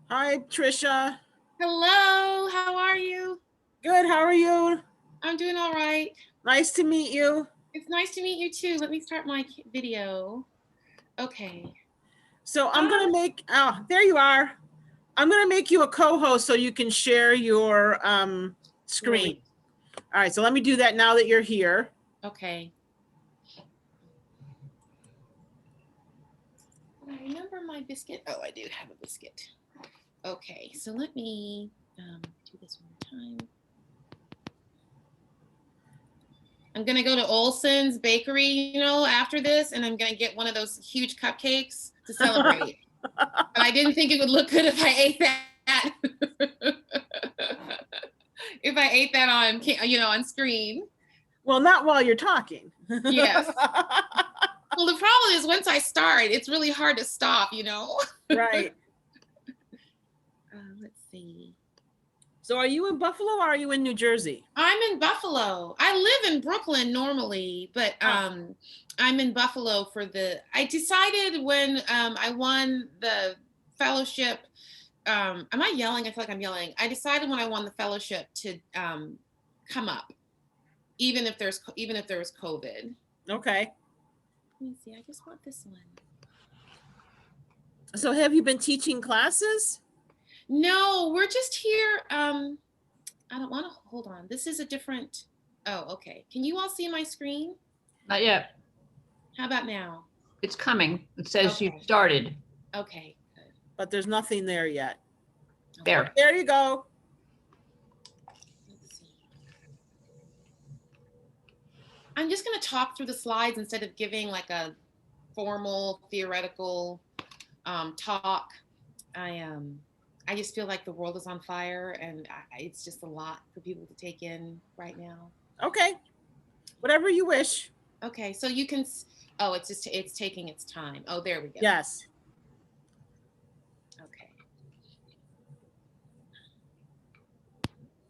Hi, Tricia. Hello, how are you? Good. How are you? I'm doing all right. Nice to meet you. It's nice to meet you too. Let me start my video. Okay. So I'm Hi. gonna make. Oh, there you are. I'm gonna make you a co-host so you can share your screen. Great. All right. So let me do that now that you're here. Okay. I remember my biscuit. Oh, I do have a biscuit. Okay, so let me do this one more time. I'm gonna go to Olson's Bakery, after this, and I'm gonna get one of those huge cupcakes to celebrate. But I didn't think it would look good if I ate that. If I ate that on screen. Well, not while you're talking. Yes. Well, the problem is once I start, it's really hard to stop, Right. Let's see. So are you in Buffalo or are you in New Jersey? I'm in Buffalo. I live in Brooklyn normally, but I'm in Buffalo I decided when I won the fellowship. Am I yelling? I feel like I'm yelling. I decided when I won the fellowship to come up, even if there was COVID. Okay. Let me see. I just want this one. So have you been teaching classes? No, we're just here. I don't want to hold on. This is a different. Oh, okay. Can you all see my screen? Not yet. How about now? It's coming. It says Okay. you started. Okay, good. But there's nothing there yet. There. There you go. Let's see. I'm just going to talk through the slides instead of giving like a formal theoretical talk. I just feel like the world is on fire, and it's just a lot for people to take in right now. Okay. Whatever you wish. Okay, so you can. Oh, it's taking its time. Oh, there we go. Yes. Okay.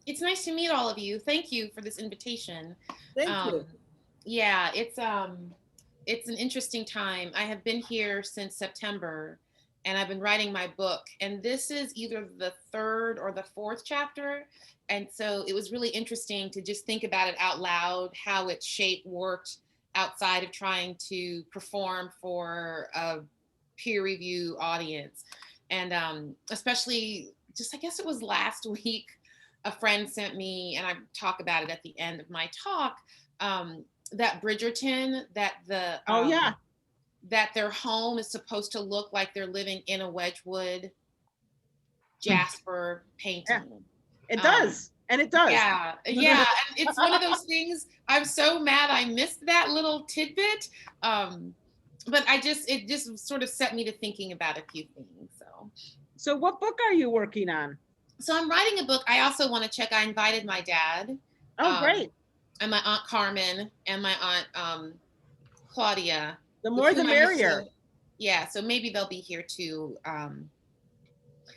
It's nice to meet all of you. Thank you for this invitation. Thank you. Yeah, it's an interesting time. I have been here since September, and I've been writing my book. And this is either the third or the fourth chapter. And so it was really interesting to just think about it out loud, how its shape worked outside of trying to perform for a peer review audience. And especially just, I guess it was last week, a friend sent me, and I talk about it at the end of my talk, that Bridgerton, that that their home is supposed to look like they're living in a Wedgwood Jasper painting. Yeah. It does. And it does. Yeah. And it's one of those things. I'm so mad I missed that little tidbit. But it just sort of set me to thinking about a few things. So what book are you working on? So I'm writing a book. I also want to check. I invited my dad. Oh, great. And my Aunt Carmen and my Aunt Claudia. The more the merrier. Yeah, so maybe they'll be here too.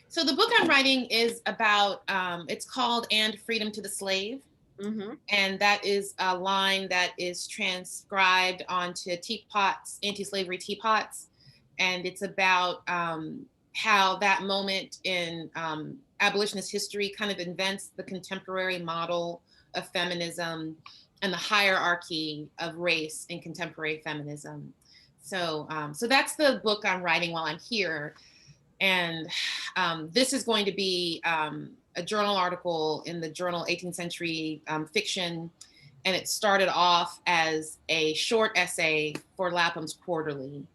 So the book I'm writing is about, it's called And Freedom to the Slave. Mm-hmm. And that is a line that is transcribed onto teapots, anti-slavery teapots. And it's about how that moment in abolitionist history kind of invents the contemporary model of feminism and the hierarchy of race in contemporary feminism. So that's the book I'm writing while I'm here. And this is going to be a journal article in the journal 18th Century Fiction. And it started off as a short essay for Lapham's Quarterly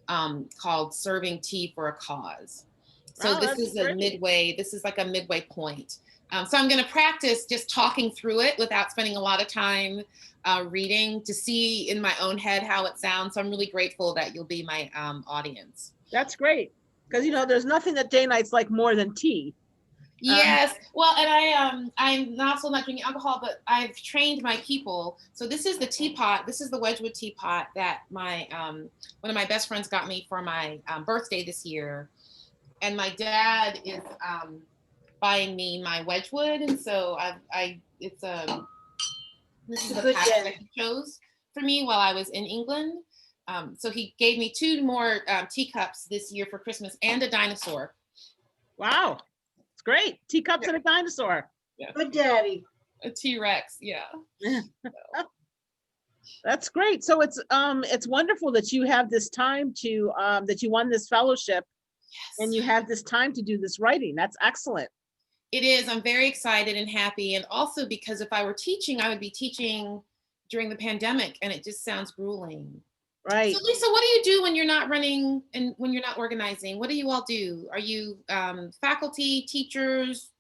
called Serving Tea for a Cause. So this is a midway, this is like a midway point. So I'm going to practice just talking through it without spending a lot of time reading to see in my own head how it sounds. So I'm really grateful that you'll be my audience. That's great. Because, there's nothing that Jainites like more than tea. Yes. Well, and I'm also not drinking alcohol, but I've trained my people. So this is the teapot. This is the Wedgwood teapot that my one of my best friends got me for my birthday this year. And my dad is buying me my Wedgwood, and so this is the pattern that he chose for me while I was in England. So he gave me 2 more teacups this year for Christmas and a dinosaur. Wow, it's great. Teacups and a dinosaur. Good daddy. A T-Rex, yeah. That's great. So it's wonderful that you have this time to that you won this fellowship and you have this time to do this writing. That's excellent. It is. I'm very excited and happy. And also because if I were teaching, I would be teaching during the pandemic, and it just sounds grueling. Right. So Lisa, what do you do when you're not running and when you're not organizing? What do you all do? Are you faculty, teachers?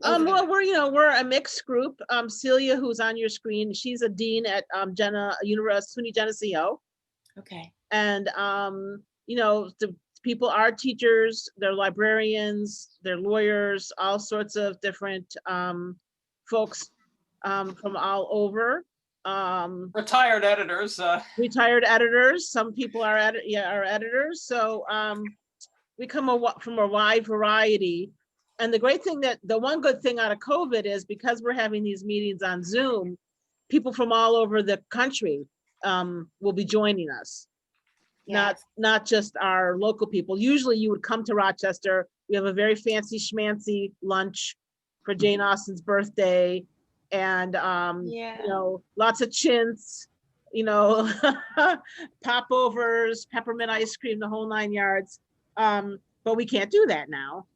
Well, we're a mixed group. Celia, who's on your screen, she's a dean at SUNY Geneseo. Okay. And the people are teachers, they're librarians, they're lawyers, all sorts of different folks from all over. Retired editors. Retired editors. Some people are editors. So we come from a wide variety. And the one good thing out of COVID is because we're having these meetings on Zoom, people from all over the country will be joining us. Yes. Not just our local people. Usually you would come to Rochester. We have a very fancy schmancy lunch for Jane Austen's birthday. And lots of chintz, popovers, peppermint ice cream, the whole 9 yards. But we can't do that now.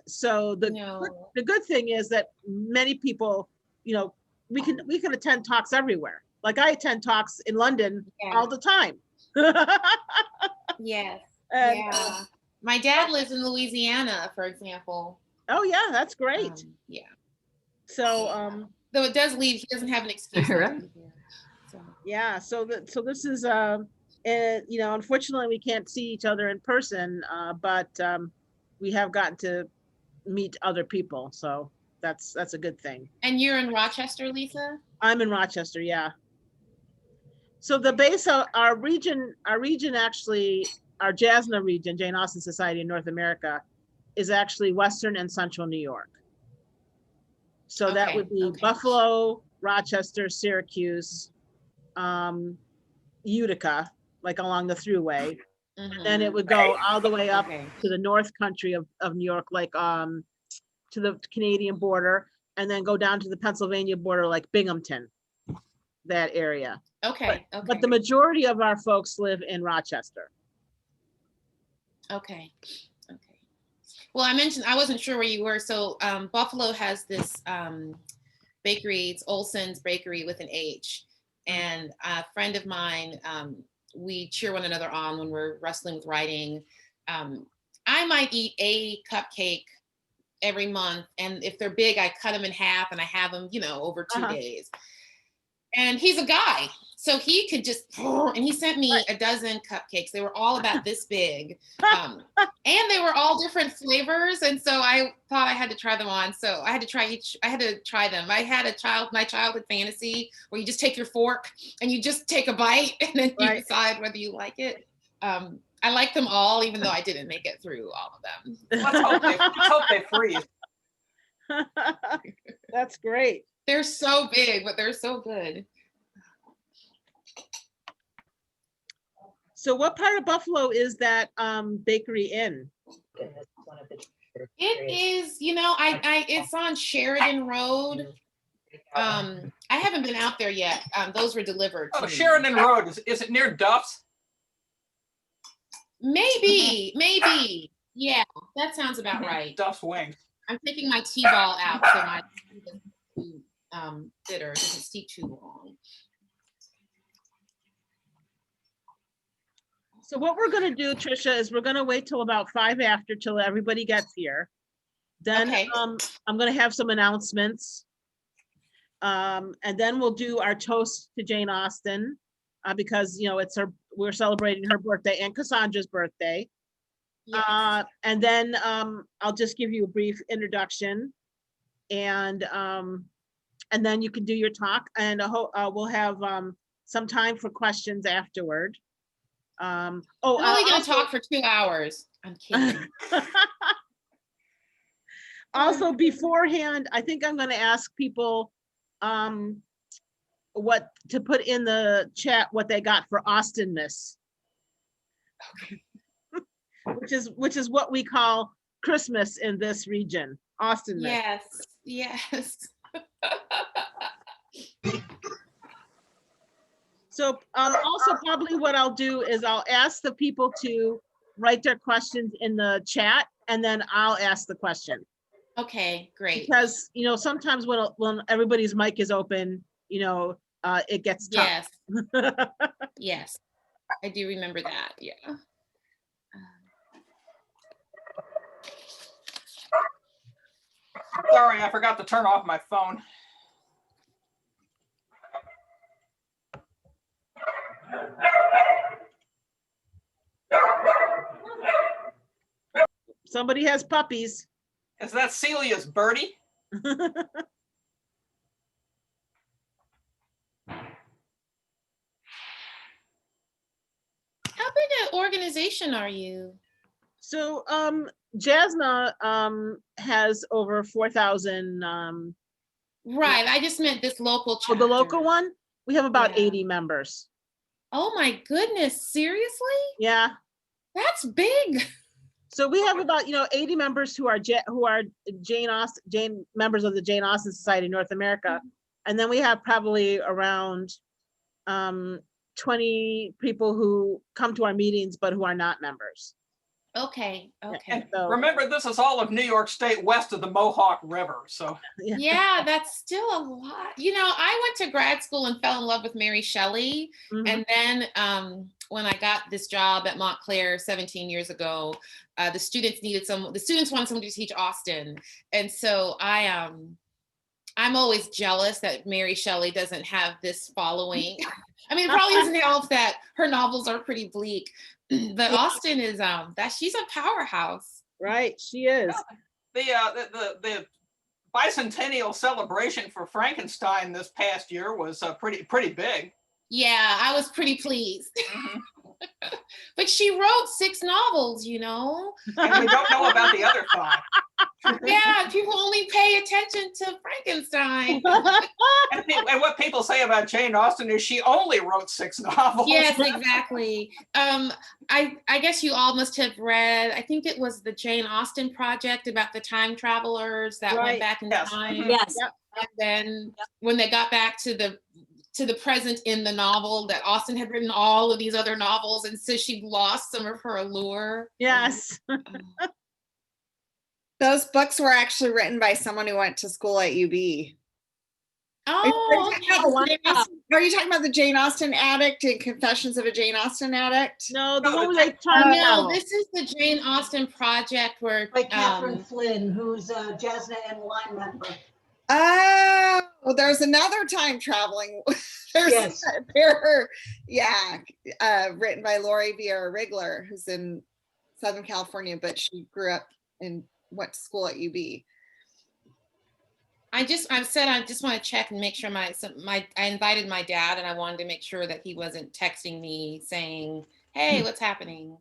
So the good thing is that many people, we can attend talks everywhere. Like I attend talks in London all the time. Yes. And, yeah. My dad lives in Louisiana, for example. Oh yeah, that's great. Yeah. So though it does leave, he doesn't have an excuse. Right. So. yeah, so this is unfortunately we can't see each other in person, but we have gotten to meet other people, so that's a good thing. And you're in Rochester, Lisa? I'm in Rochester, yeah. So the base of our region actually, our JASNA region, Jane Austen Society in North America, is actually Western and Central New York. So that would be Buffalo, Rochester, Syracuse, Utica, like along the thruway. Mm-hmm. And then it would go all the way up to the North Country of New York, like to the Canadian border, and then go down to the Pennsylvania border, like Binghamton, that area. Okay. But the majority of our folks live in Rochester. Okay. Well, I wasn't sure where you were. So Buffalo has this bakery, it's Olson's Bakery with an H. And a friend of mine, we cheer one another on when we're wrestling with writing. I might eat a cupcake every month. And if they're big, I cut them in half and I have them, over 2 days. And he's a guy, so he could just, and he sent me a dozen cupcakes. They were all about this big, and they were all different flavors. And so I thought I had to try them on. So I had to try them. I had my childhood fantasy where you just take your fork and you just take a bite and then you decide whether you like it. I like them all, even though I didn't make it through all of them. Let's hope they freeze. That's great. They're so big, but they're so good. So what part of Buffalo is that bakery in? It is, it's on Sheridan Road. I haven't been out there yet. Those were delivered. Oh, Sheridan Road. Is it near Duff's? Maybe. Yeah, that sounds about right. Duff's Wings. I'm taking my T-ball out so my bitter doesn't steep too long. So what we're going to do, Tricia, is we're going to wait till about 5 after till everybody gets here. Then I'm going to have some announcements. And then we'll do our toast to Jane Austen because we're celebrating her birthday and Cassandra's birthday. Yes. And then I'll just give you a brief introduction, and then you can do your talk, and we'll have some time for questions afterward. I'm only going to talk for 2 hours. I'm kidding. Also, beforehand, I think I'm going to ask people what to put in the chat, what they got for Austen-ness. Okay. which is what we call Christmas in this region, Austin. Yes, yes. So also probably what I'll do is I'll ask the people to write their questions in the chat, and then I'll ask the question. Okay, great. Because, you know, sometimes when everybody's mic is open, you know, it gets tough. Yes. Yes, I do remember that. Yeah. Sorry, I forgot to turn off my phone. Somebody has puppies. Is that Celia's birdie? How big an organization are you? So JASNA has over 4,000. Right, I just meant this local For chapter. the local one, we have about Yeah. 80 members. Oh my goodness, seriously? Yeah. That's big. So we have about, you know, 80 members who are Jane members of the Jane Austen Society North America. And then we have probably around 20 people who come to our meetings, but who are not members. Okay, okay. And So- remember, this is all of New York State west of the Mohawk River. So Yeah, that's still a lot. You know, I went to grad school and fell in love with Mary Shelley. Mhm. And then when I got this job at Montclair 17 years ago, the students wanted someone to teach Austen. And so I'm always jealous that Mary Shelley doesn't have this following. I mean, it probably doesn't help that her novels are pretty bleak, but Austen is she's a powerhouse. Right, she is. the bicentennial celebration for Frankenstein this past year was pretty big. Yeah, I was pretty pleased. Mhm. But she wrote 6 novels, you know? And we don't know about the other 5. Yeah, people only pay attention to Frankenstein. And what people say about Jane Austen is she only wrote 6 novels. Yes, exactly. I guess you all must have read, I think it was the Jane Austen project about the time travelers that Right. went back in Yes. time. Mhm. Yes. And then when they got back to the present in the novel, that Austen had written all of these other novels, and so she lost some of her allure. Yes. Those books were actually written by someone who went to school at UB. Oh, Are you talking about the Jane Austen Addict and Confessions of a Jane Austen Addict? No, the No, one the where they time no, travel. this is the Jane Austen project where By Catherine Flynn, who's a JASNA NY member. Oh, well, there's another time traveling. There's Yes. written by Lori Vieira Rigler, who's in Southern California, but she grew up and went to school at UB. I've said I just want to check and make sure I invited my dad, and I wanted to make sure that he wasn't texting me saying, "Hey, what's happening?"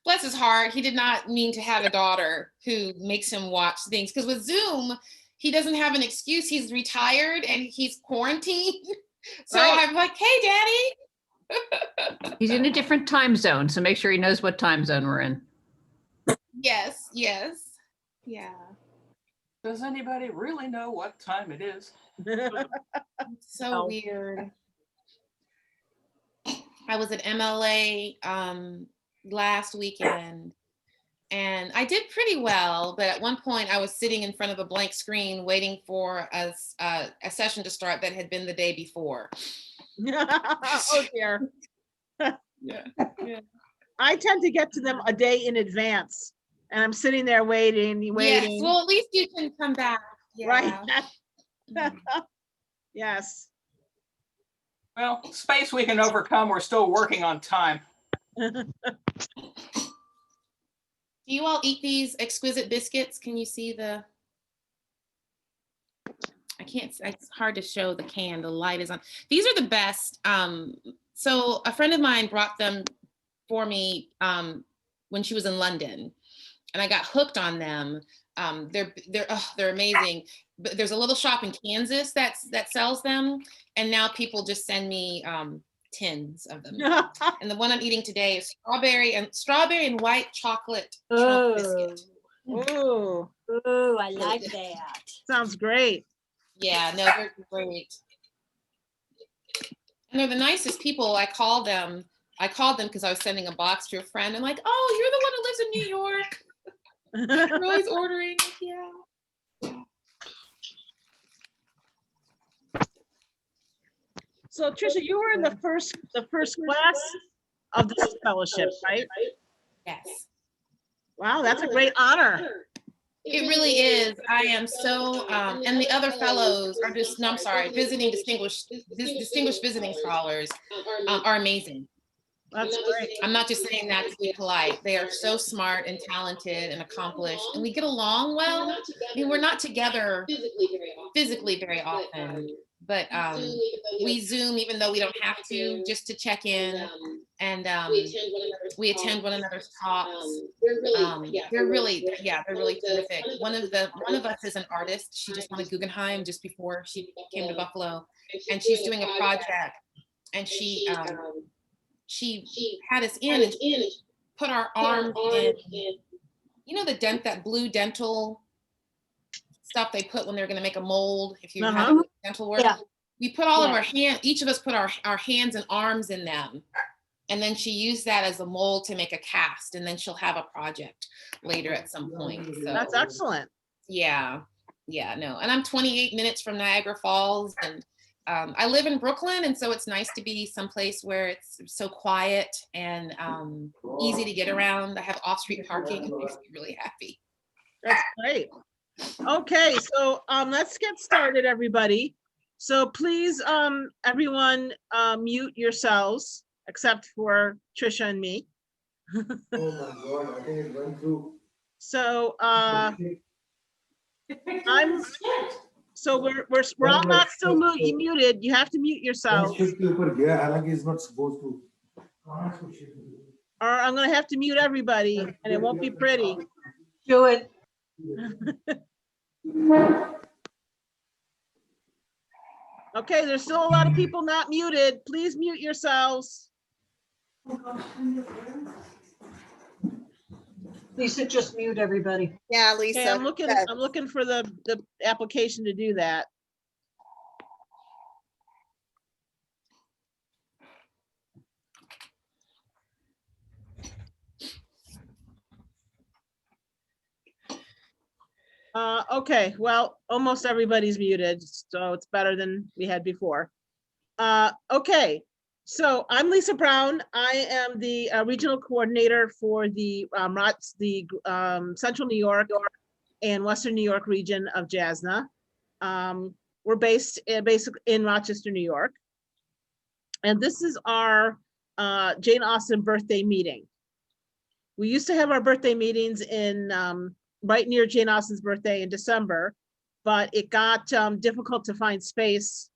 Bless his heart, he did not mean to have a daughter who makes him watch things, because with Zoom, he doesn't have an excuse. He's retired and he's quarantined. So Right. I'm like, "Hey, Daddy." He's in a different time zone, so make sure he knows what time zone we're in. Yes, yes. Yeah. Does anybody really know what time it is? So No. weird. I was at MLA last weekend, and I did pretty well, but at one point I was sitting in front of a blank screen waiting for a session to start that had been the day before. Oh dear. Yeah. I tend to get to them a day in advance, and I'm sitting there waiting. Yes, well, at least you can come back. Yeah. Right. Yes. Well, space we can overcome. We're still working on time. Do you all eat these exquisite biscuits? Can you see the? I can't, it's hard to show the can, the light is on. These are the best. So a friend of mine brought them for me when she was in London, and I got hooked on them. They're amazing. But there's a little shop in Kansas that sells them, and now people just send me tins of them. And the one I'm eating today is strawberry and white chocolate chunk biscuit. Oh, Ooh, I like that. sounds great. Yeah, no, they're great. And they're the nicest people. I called them because I was sending a box to a friend. I'm like, oh, you're the one who lives in New York. You're always ordering. Yeah. So Tricia, you were in the first class of this fellowship, right? Yes. Wow, that's a great honor. It really is. I am so, and the other fellows are just, no, I'm sorry, distinguished visiting scholars are amazing. That's great. I'm not just saying that to be polite. They are so smart and talented and accomplished, and we get along well. I mean, we're not together physically very often, but we Zoom even though we don't have to, just to check in, and we attend one another's talks. They're really terrific. One of us is an artist. She just won a Guggenheim just before she came to Buffalo, and she's doing a project, and she had us in and put our arms in, you know, that blue dental stuff they put when they're going to make a mold if you have dental work. Yeah. We put all of our each of us put our hands and arms in them, and then she used that as a mold to make a cast, and then she'll have a project later at some point. So That's excellent. yeah, no, and I'm 28 minutes from Niagara Falls, and I live in Brooklyn, and so it's nice to be someplace where it's so quiet and easy to get around. I have off-street parking. It makes me really happy. That's great. Okay, so let's get started, everybody. So please, everyone, mute yourselves except for Tricia and me. Oh my God, I think it went through. So we're all not still muted. You have to mute yourself. It's not supposed to. Or I'm gonna have to mute everybody and it won't be pretty. Do it. Okay, there's still a lot of people not muted. Please mute yourselves. Lisa, just mute everybody. Yeah, Okay, Lisa. I'm looking for the application to do that. Okay, well, almost everybody's muted, so it's better than we had before. Okay, so I'm Lisa Brown. I am the regional coordinator for the Central New York and Western New York region of JASNA. We're based basically in Rochester, New York. And this is our Jane Austen birthday meeting. We used to have our birthday meetings in right near Jane Austen's birthday in December, but it got difficult to find space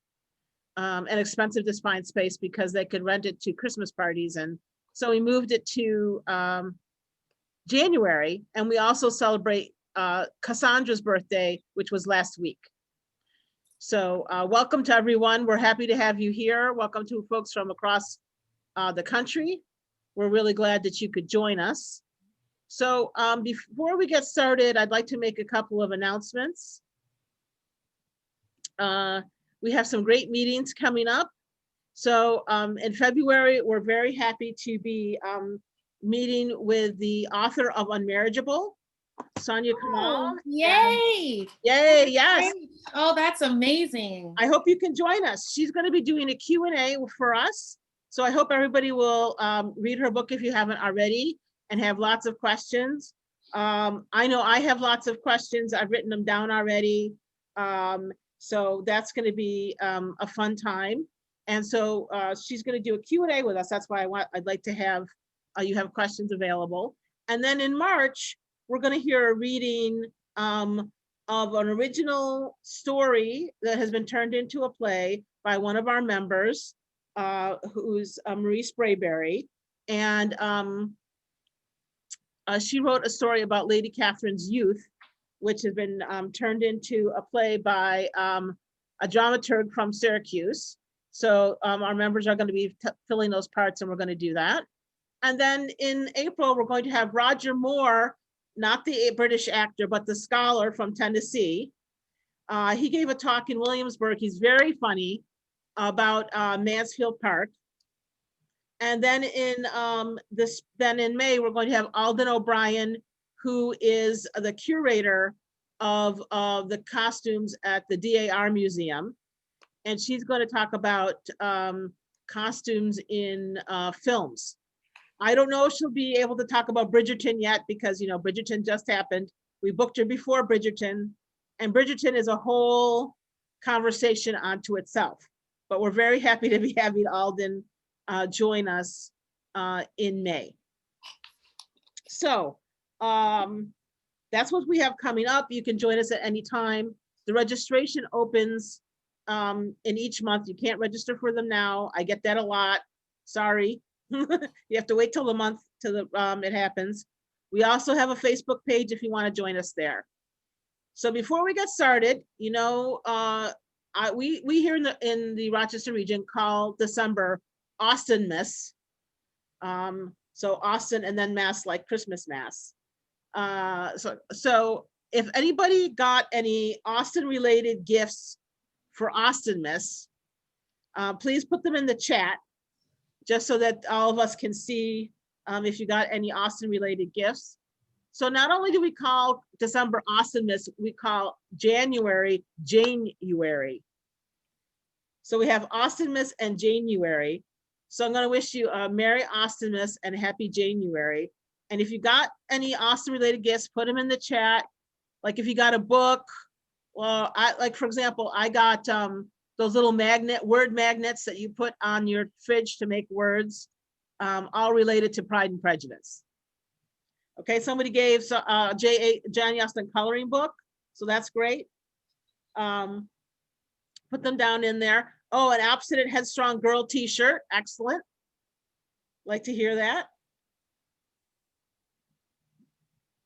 and expensive to find space because they could rent it to Christmas parties. And so we moved it to January, and we also celebrate Cassandra's birthday, which was last week. So welcome to everyone. We're happy to have you here. Welcome to folks from across the country. We're really glad that you could join us. So before we get started, I'd like to make a couple of announcements. We have some great meetings coming up. So in February, we're very happy to be meeting with the author of Unmarriageable, Sonia Kamal. Yay! Yay, yes. Great. Oh, that's amazing. I hope you can join us. She's going to be doing a Q&A for us. So I hope everybody will read her book if you haven't already and have lots of questions. I know I have lots of questions. I've written them down already. So that's going to be a fun time. And so she's going to do a Q&A with us. That's why I'd like to have you have questions available. And then in March, we're going to hear a reading of an original story that has been turned into a play by one of our members, who's Marie Sprayberry. And she wrote a story about Lady Catherine's youth, which has been turned into a play by a dramaturg from Syracuse. So our members are going to be filling those parts, and we're going to do that. And then in April, we're going to have Roger Moore, not the British actor, but the scholar from Tennessee. He gave a talk in Williamsburg. He's very funny about Mansfield Park. And then in May, we're going to have Alden O'Brien, who is the curator of the costumes at the DAR Museum. And she's going to talk about costumes in films. I don't know if she'll be able to talk about Bridgerton yet, because, you know, Bridgerton just happened. We booked her before Bridgerton, and Bridgerton is a whole conversation unto itself. But we're very happy to be having Alden join us in May. So that's what we have coming up. You can join us at any time. The registration opens in each month. You can't register for them now. I get that a lot. Sorry. You have to wait till the month till it happens. We also have a Facebook page if you want to join us there. So before we get started, you know, we here in the Rochester region call December Austen Miss. So Austen and then Mass, like Christmas Mass. So if anybody got any Austen related gifts for Austen Miss, please put them in the chat, just so that all of us can see if you got any Austen related gifts. So not only do we call December Austen Miss, we call January January. So we have Austen Miss and January. So I'm going to wish you a Merry Austen Miss and Happy January. And if you got any Austen related gifts, put them in the chat. Like if you got a book, well, for example, I got those little word magnets that you put on your fridge to make words, all related to Pride and Prejudice. Okay, somebody gave Jane Austen coloring book, so that's great. Put them down in there. Oh, an Obstinate Headstrong Girl t-shirt, excellent. Like to hear that.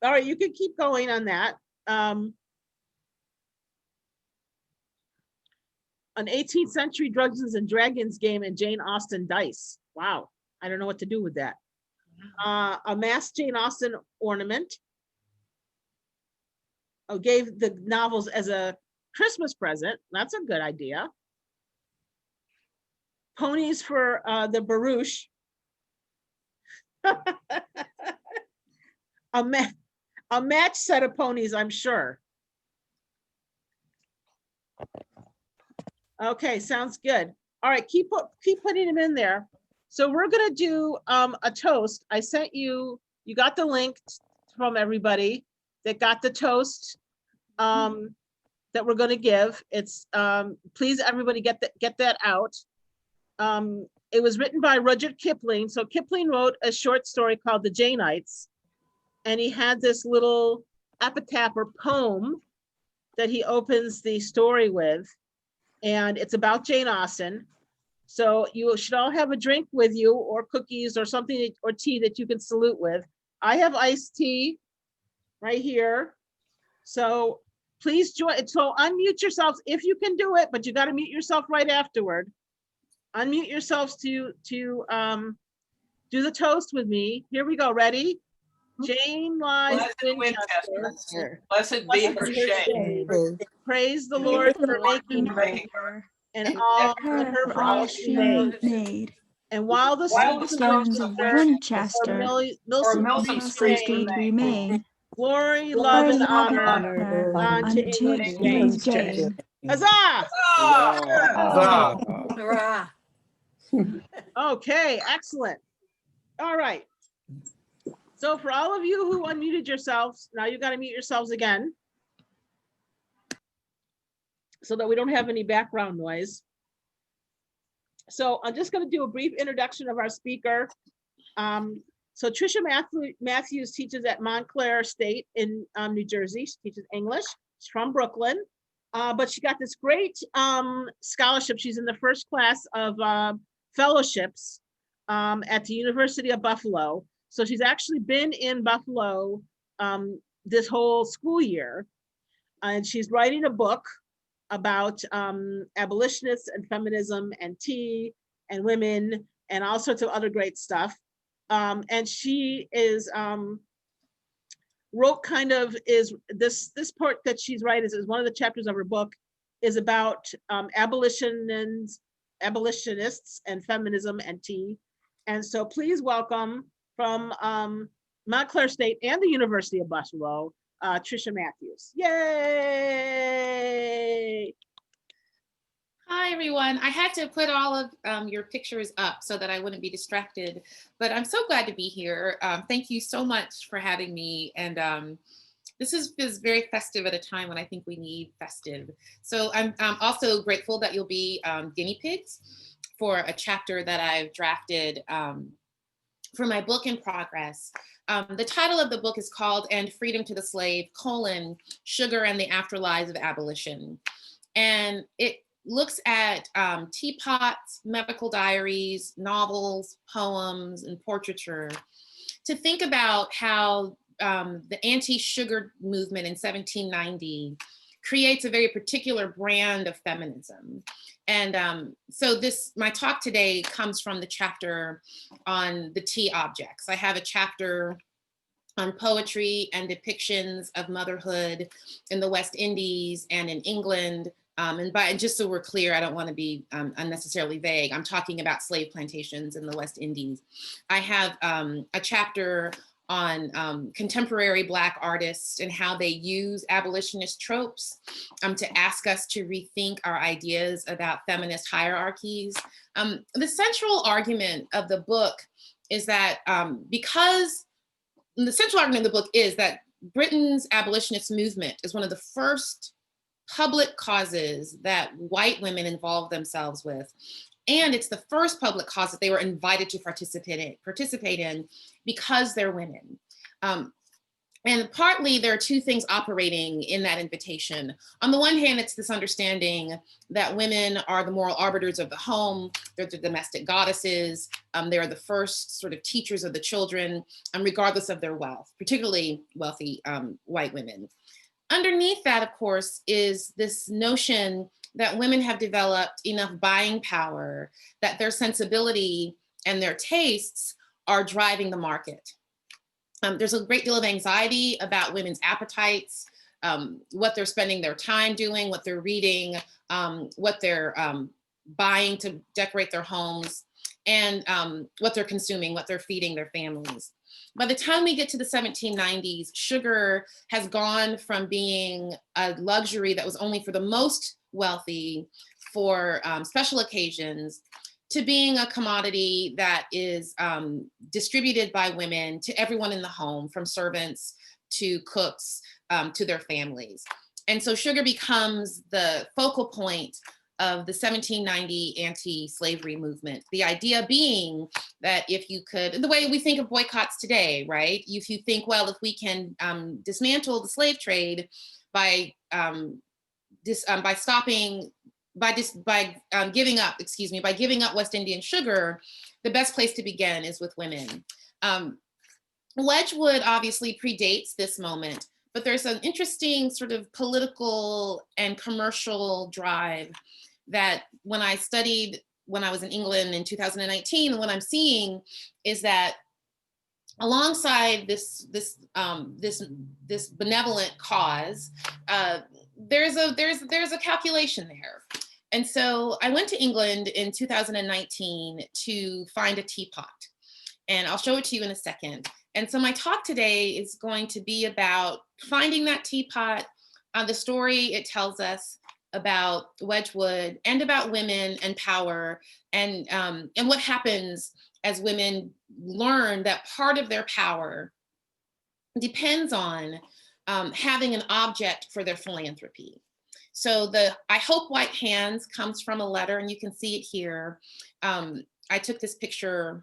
All right, you can keep going on that. An 18th century Dungeons and Dragons game and Jane Austen dice. Wow, I don't know what to do with that. A masked Jane Austen ornament. Oh, gave the novels as a Christmas present. That's a good idea. Ponies for the barouche. A match set of ponies, I'm sure. Okay, sounds good. All right, keep putting them in there. So we're gonna do a toast. I sent you, you got the link from everybody that got the toast that we're gonna give. It's please everybody get that out. It was written by Rudyard Kipling. So Kipling wrote a short story called The Jainites, and he had this little epitaph or poem that he opens the story with, and it's about Jane Austen. So you should all have a drink with you, or cookies, or something, or tea that you can salute with. I have iced tea right here. So please join. So unmute yourselves if you can do it, but you got to mute yourself right afterward. Unmute yourselves to do the toast with me. Here we go. Ready? Jane lies in Winchester. Blessed be her shade. Praise the Lord for making her, and all her for all she made. And while the stones of Winchester or Milsom Street remain, glory, love, and honor unto England's Jane. Huzzah! Hurrah! Okay, excellent. All right. So for all of you who unmuted yourselves, now you got to mute yourselves again, so that we don't have any background noise. So I'm just going to do a brief introduction of our speaker. So Tricia Matthews teaches at Montclair State in New Jersey. She teaches English. She's from Brooklyn, but she got this great scholarship. She's in the first class of fellowships at the University of Buffalo. So she's actually been in Buffalo this whole school year, and she's writing a book about abolitionists and feminism and tea and women and all sorts of other great stuff. And she wrote this part that she's writing is one of the chapters of her book is about abolitionists and feminism and tea. And so please welcome from Montclair State and the University of Buffalo, Tricia Matthews. Yay! Hi, everyone. I had to put all of your pictures up so that I wouldn't be distracted, but I'm so glad to be here. Thank you so much for having me. And this is very festive at a time when I think we need festive. So I'm also grateful that you'll be guinea pigs for a chapter that I've drafted for my book in progress. The title of the book is called And Freedom to the Slave, Sugar and the Afterlives of Abolition. And it looks at teapots, medical diaries, novels, poems, and portraiture to think about how the anti-sugar movement in 1790 creates a very particular brand of feminism. And so my talk today comes from the chapter on the tea objects. I have a chapter on poetry and depictions of motherhood in the West Indies and in England. And just so we're clear, I don't want to be unnecessarily vague. I'm talking about slave plantations in the West Indies. I have a chapter on contemporary Black artists and how they use abolitionist tropes to ask us to rethink our ideas about feminist hierarchies. The central argument of the book is that Britain's abolitionist movement is one of the first public causes that white women involve themselves with. And it's the first public cause that they were invited to participate in because they're women. And partly there are two things operating in that invitation. On the one hand, it's this understanding that women are the moral arbiters of the home, they're the domestic goddesses, they are the first sort of teachers of the children, regardless of their wealth, particularly wealthy white women. Underneath that, of course, is this notion that women have developed enough buying power that their sensibility and their tastes are driving the market. There's a great deal of anxiety about women's appetites, what they're spending their time doing, what they're reading, what they're buying to decorate their homes, and what they're consuming, what they're feeding their families. By the time we get to the 1790s, sugar has gone from being a luxury that was only for the most wealthy for special occasions to being a commodity that is distributed by women to everyone in the home, from servants to cooks to their families. And so sugar becomes the focal point of the 1790 anti-slavery movement. The idea being that if you could, the way we think of boycotts today, right? If you think, well, if we can dismantle the slave trade by giving up West Indian sugar, the best place to begin is with women. Wedgwood obviously predates this moment, but there's an interesting sort of political and commercial drive that when I studied when I was in England in 2019, what I'm seeing is that alongside this benevolent cause, there's a calculation there. And so I went to England in 2019 to find a teapot, and I'll show it to you in a second. And so my talk today is going to be about finding that teapot, the story it tells us about Wedgwood and about women and power, and what happens as women learn that part of their power depends on having an object for their philanthropy. So the I Hope White Hands comes from a letter, and you can see it here. I took this picture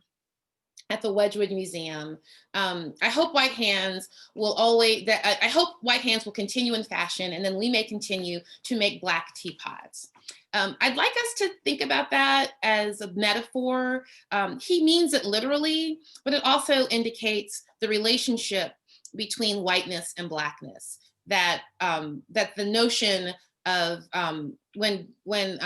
at the Wedgwood Museum. I hope white hands will I hope white hands will continue in fashion, and then we may continue to make Black teapots. I'd like us to think about that as a metaphor. He means it literally, but it also indicates the relationship between whiteness and Blackness, that the notion of when Wedgwood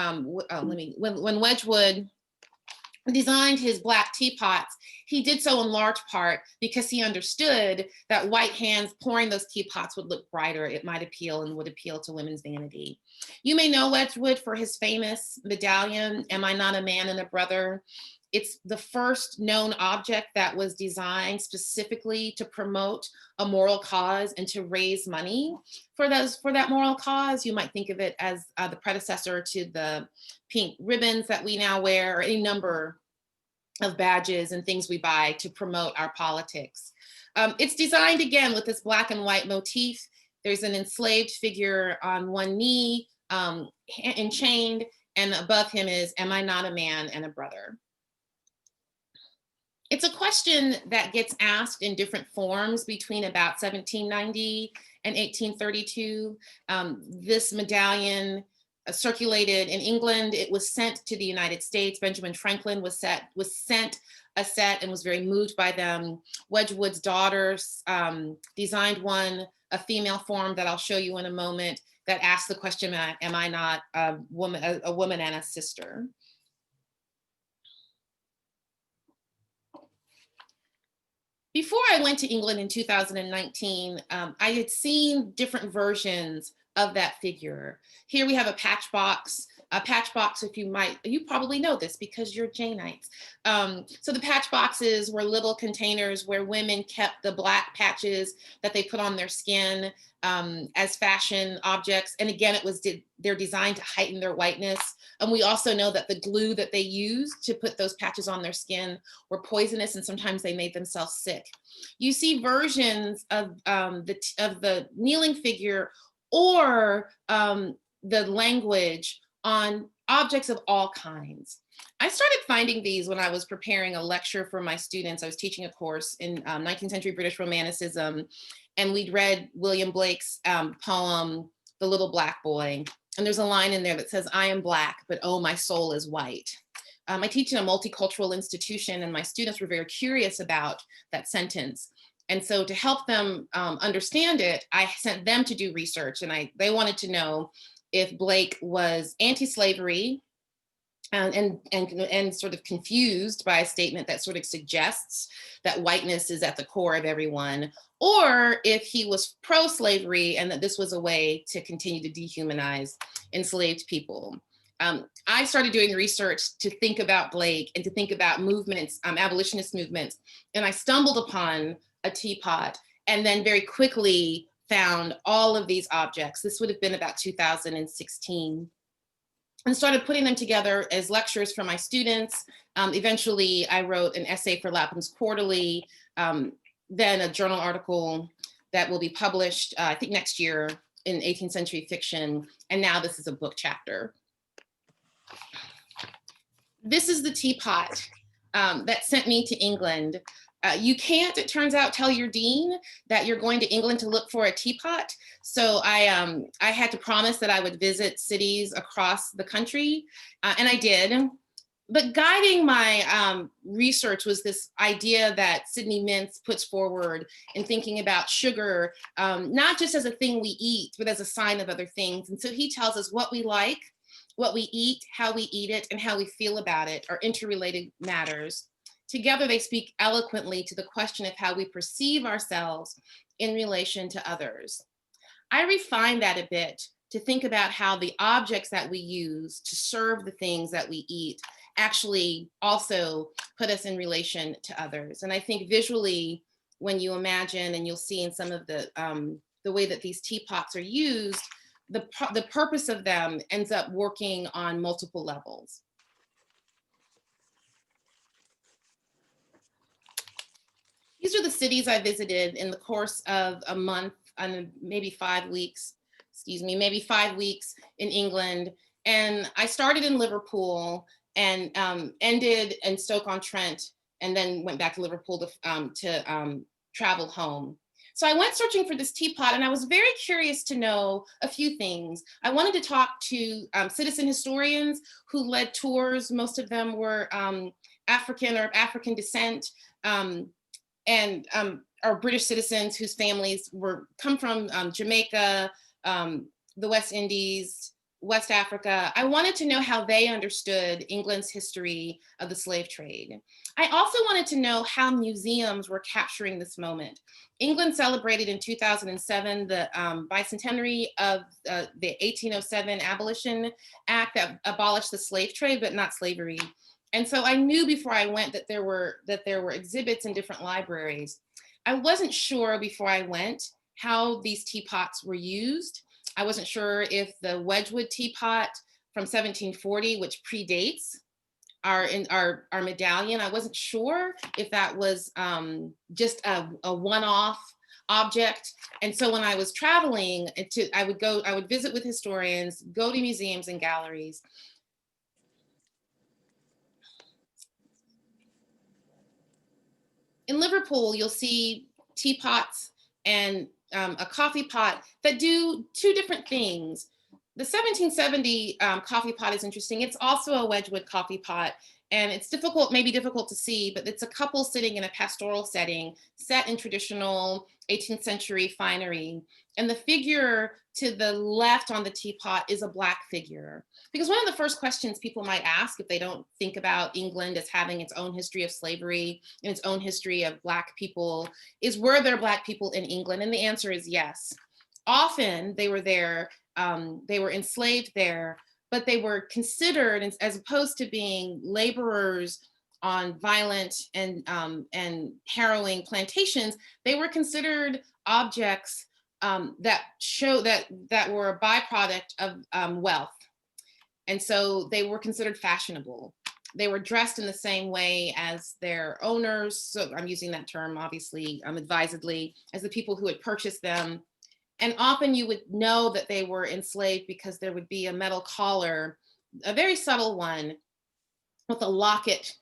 designed his Black teapots, he did so in large part because he understood that white hands pouring those teapots would look brighter. It might appeal and would appeal to women's vanity. You may know Wedgwood for his famous medallion, Am I Not a Man and a Brother? It's the first known object that was designed specifically to promote a moral cause and to raise money for that moral cause. You might think of it as the predecessor to the pink ribbons that we now wear, or any number of badges and things we buy to promote our politics. It's designed again with this black and white motif. There's an enslaved figure on one knee, enchained, and above him is, Am I not a man and a brother? It's a question that gets asked in different forms between about 1790 and 1832. This medallion circulated in England. It was sent to the United States. Benjamin Franklin was sent a set and was very moved by them. Wedgwood's daughters designed one, a female form that I'll show you in a moment, that asks the question, am I not a woman and a sister? Before I went to England in 2019, I had seen different versions of that figure. Here we have a patch box. A patch box, you probably know this because you're Jainites. So the patch boxes were little containers where women kept the black patches that they put on their skin as fashion objects. And again, they're designed to heighten their whiteness. And we also know that the glue that they used to put those patches on their skin were poisonous, and sometimes they made themselves sick. You see versions of the kneeling figure or the language on objects of all kinds. I started finding these when I was preparing a lecture for my students. I was teaching a course in 19th century British Romanticism, and we'd read William Blake's poem, The Little Black Boy. And there's a line in there that says, I am black, but oh, my soul is white. I teach in a multicultural institution, and my students were very curious about that sentence. And so to help them understand it, I sent them to do research, and they wanted to know if Blake was anti-slavery and sort of confused by a statement that sort of suggests that whiteness is at the core of everyone, or if he was pro-slavery and that this was a way to continue to dehumanize enslaved people. I started doing research to think about Blake and to think about movements, abolitionist movements, and I stumbled upon a teapot and then very quickly found all of these objects. This would have been about 2016. And started putting them together as lectures for my students. Eventually, I wrote an essay for Lapham's Quarterly, then a journal article that will be published, I think next year, in 18th century fiction. And now this is a book chapter. This is the teapot that sent me to England. You can't, it turns out, tell your dean that you're going to England to look for a teapot. So I had to promise that I would visit cities across the country, and I did. But guiding my research was this idea that Sidney Mintz puts forward in thinking about sugar, not just as a thing we eat, but as a sign of other things. And so he tells us what we like, what we eat, how we eat it, and how we feel about it are interrelated matters. Together, they speak eloquently to the question of how we perceive ourselves in relation to others. I refined that a bit to think about how the objects that we use to serve the things that we eat actually also put us in relation to others. And I think visually, when you imagine, and you'll see in some of the way that these teapots are used, the purpose of them ends up working on multiple levels. These are the cities I visited in the course of a month and maybe 5 weeks, maybe 5 weeks in England. And I started in Liverpool and ended in Stoke-on-Trent, and then went back to Liverpool to travel home. So I went searching for this teapot, and I was very curious to know a few things. I wanted to talk to citizen historians who led tours. Most of them were African or of African descent. And are British citizens whose families come from Jamaica, the West Indies, West Africa. I wanted to know how they understood England's history of the slave trade. I also wanted to know how museums were capturing this moment. England celebrated in 2007 the bicentenary of the 1807 Abolition Act that abolished the slave trade, but not slavery. And so I knew before I went that there were exhibits in different libraries. I wasn't sure before I went how these teapots were used. I wasn't sure if the Wedgwood teapot from 1740, which predates our medallion, I wasn't sure if that was just a one-off object. And so when I was traveling, I would visit with historians, go to museums and galleries. In Liverpool, you'll see teapots and a coffee pot that do two different things. The 1770 coffee pot is interesting. It's also a Wedgwood coffee pot, and it's maybe difficult to see, but it's a couple sitting in a pastoral setting, set in traditional 18th century finery. And the figure to the left on the teapot is a Black figure. Because one of the first questions people might ask if they don't think about England as having its own history of slavery and its own history of Black people is, were there Black people in England? And the answer is yes. Often they were there, they were enslaved there, but they were considered, as opposed to being laborers on violent and harrowing plantations, they were considered objects that were a byproduct of wealth. And so they were considered fashionable. They were dressed in the same way as their owners. So I'm using that term, obviously, advisedly, as the people who had purchased them. And often you would know that they were enslaved because there would be a metal collar, a very subtle one, with a locket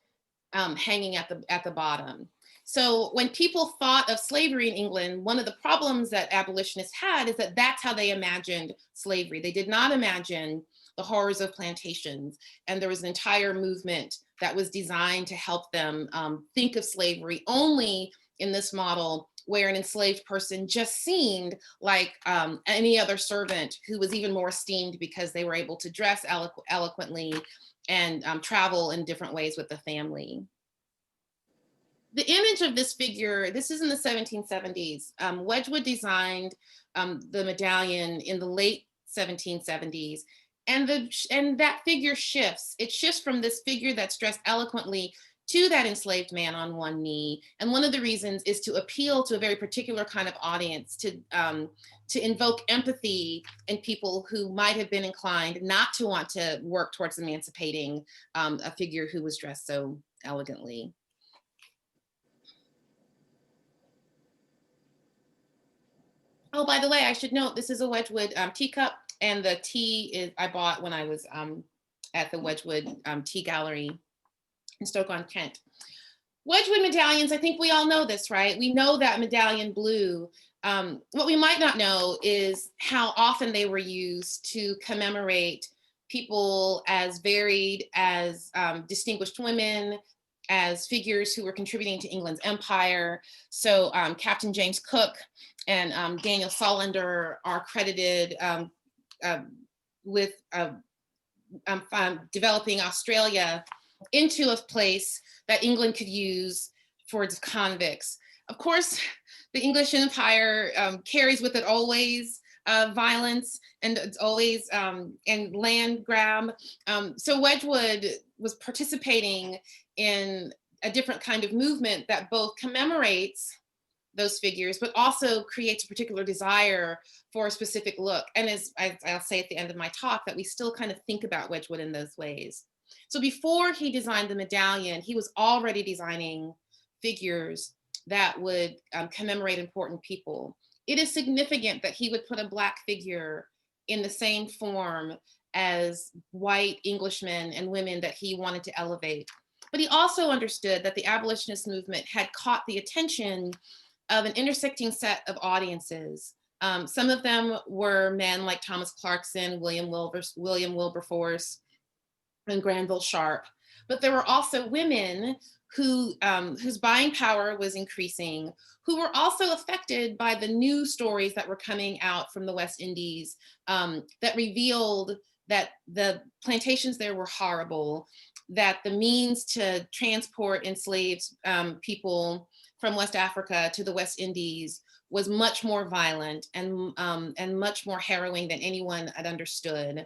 hanging at the bottom. So when people thought of slavery in England, one of the problems that abolitionists had is that that's how they imagined slavery. They did not imagine the horrors of plantations. And there was an entire movement that was designed to help them think of slavery only in this model where an enslaved person just seemed like any other servant who was even more esteemed because they were able to dress eloquently and travel in different ways with the family. The image of this figure, this is in the 1770s. Wedgwood designed the medallion in the late 1770s. And that figure shifts. It shifts from this figure that's dressed eloquently to that enslaved man on one knee. And one of the reasons is to appeal to a very particular kind of audience, to invoke empathy in people who might have been inclined not to want to work towards emancipating a figure who was dressed so elegantly. Oh, by the way, I should note, this is a Wedgwood teacup, and the tea I bought when I was at the Wedgwood Tea Gallery in Stoke-on-Kent. Wedgwood medallions, I think we all know this, right? We know that medallion blue. What we might not know is how often they were used to commemorate people as varied as distinguished women, as figures who were contributing to England's empire. So Captain James Cook and Daniel Solander are credited with developing Australia into a place that England could use for its convicts. Of course, the English Empire carries with it always violence, and it's always and land grab. So Wedgwood was participating in a different kind of movement that both commemorates those figures, but also creates a particular desire for a specific look. And as I'll say at the end of my talk, that we still kind of think about Wedgwood in those ways. So before he designed the medallion, he was already designing figures that would commemorate important people. It is significant that he would put a Black figure in the same form as white Englishmen and women that he wanted to elevate. But he also understood that the abolitionist movement had caught the attention of an intersecting set of audiences. Some of them were men like Thomas Clarkson, William Wilberforce, and Granville Sharp. But there were also women who whose buying power was increasing, who were also affected by the new stories that were coming out from the West Indies that revealed that the plantations there were horrible, that the means to transport enslaved people from West Africa to the West Indies was much more violent and much more harrowing than anyone had understood.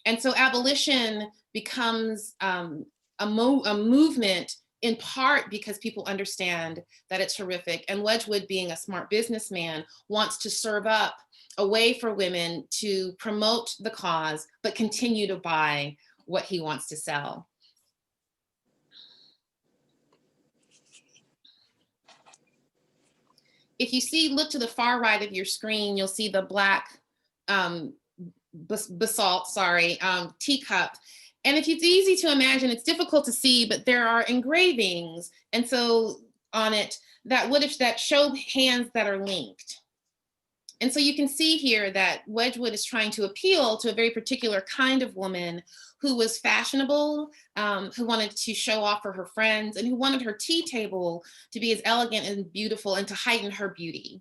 And so abolition becomes a movement in part because people understand that it's horrific. And Wedgwood, being a smart businessman, wants to serve up a way for women to promote the cause, but continue to buy what he wants to sell. If you see, look to the far right of your screen, you'll see the black basalt, teacup. And if it's easy to imagine, it's difficult to see, but there are engravings, and so on it that show hands that are linked. And so you can see here that Wedgwood is trying to appeal to a very particular kind of woman who was fashionable, who wanted to show off for her friends, and who wanted her tea table to be as elegant and beautiful and to heighten her beauty.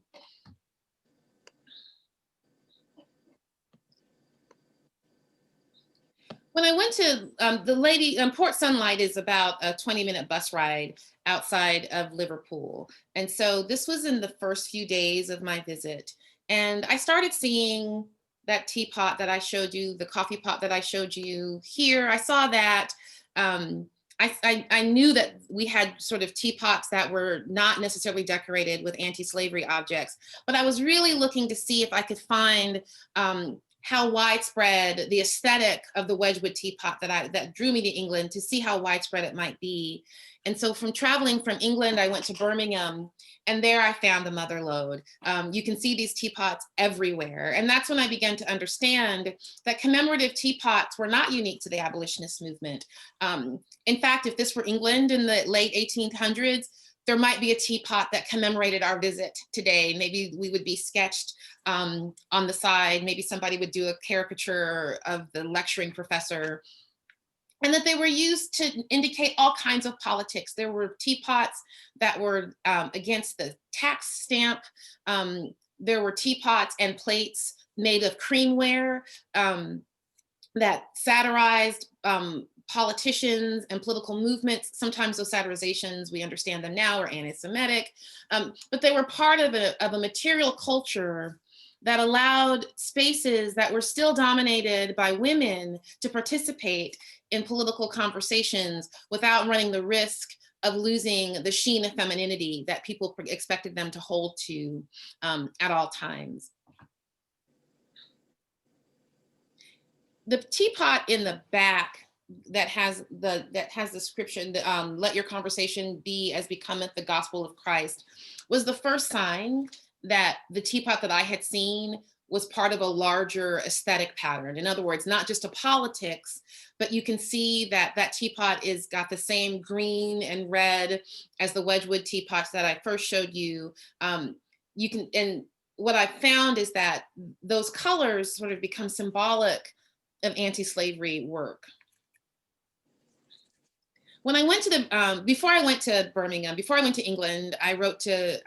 When I went to Port Sunlight is about a 20-minute bus ride outside of Liverpool. And so this was in the first few days of my visit. And I started seeing that teapot that I showed you, the coffee pot that I showed you here. I saw that. I knew that we had sort of teapots that were not necessarily decorated with anti-slavery objects, but I was really looking to see if I could find how widespread the aesthetic of the Wedgwood teapot that drew me to England, to see how widespread it might be. And so from traveling from England, I went to Birmingham, and there I found the mother lode. You can see these teapots everywhere. And that's when I began to understand that commemorative teapots were not unique to the abolitionist movement. In fact, if this were England in the late 1800s, there might be a teapot that commemorated our visit today. Maybe we would be sketched on the side. Maybe somebody would do a caricature of the lecturing professor. And that they were used to indicate all kinds of politics. There were teapots that were against the tax stamp. There were teapots and plates made of creamware that satirized politicians and political movements. Sometimes those satirizations, we understand them now, are anti-Semitic, but they were part of a material culture that allowed spaces that were still dominated by women to participate in political conversations without running the risk of losing the sheen of femininity that people expected them to hold to at all times. The teapot in the back that has the description, let your conversation be as becometh the gospel of Christ, was the first sign that the teapot that I had seen was part of a larger aesthetic pattern. In other words, not just a politics, but you can see that that teapot is got the same green and red as the Wedgwood teapots that I first showed you. And what I found is that those colors sort of become symbolic of anti-slavery work. When I went to before I went to Birmingham, before I went to England, I wrote to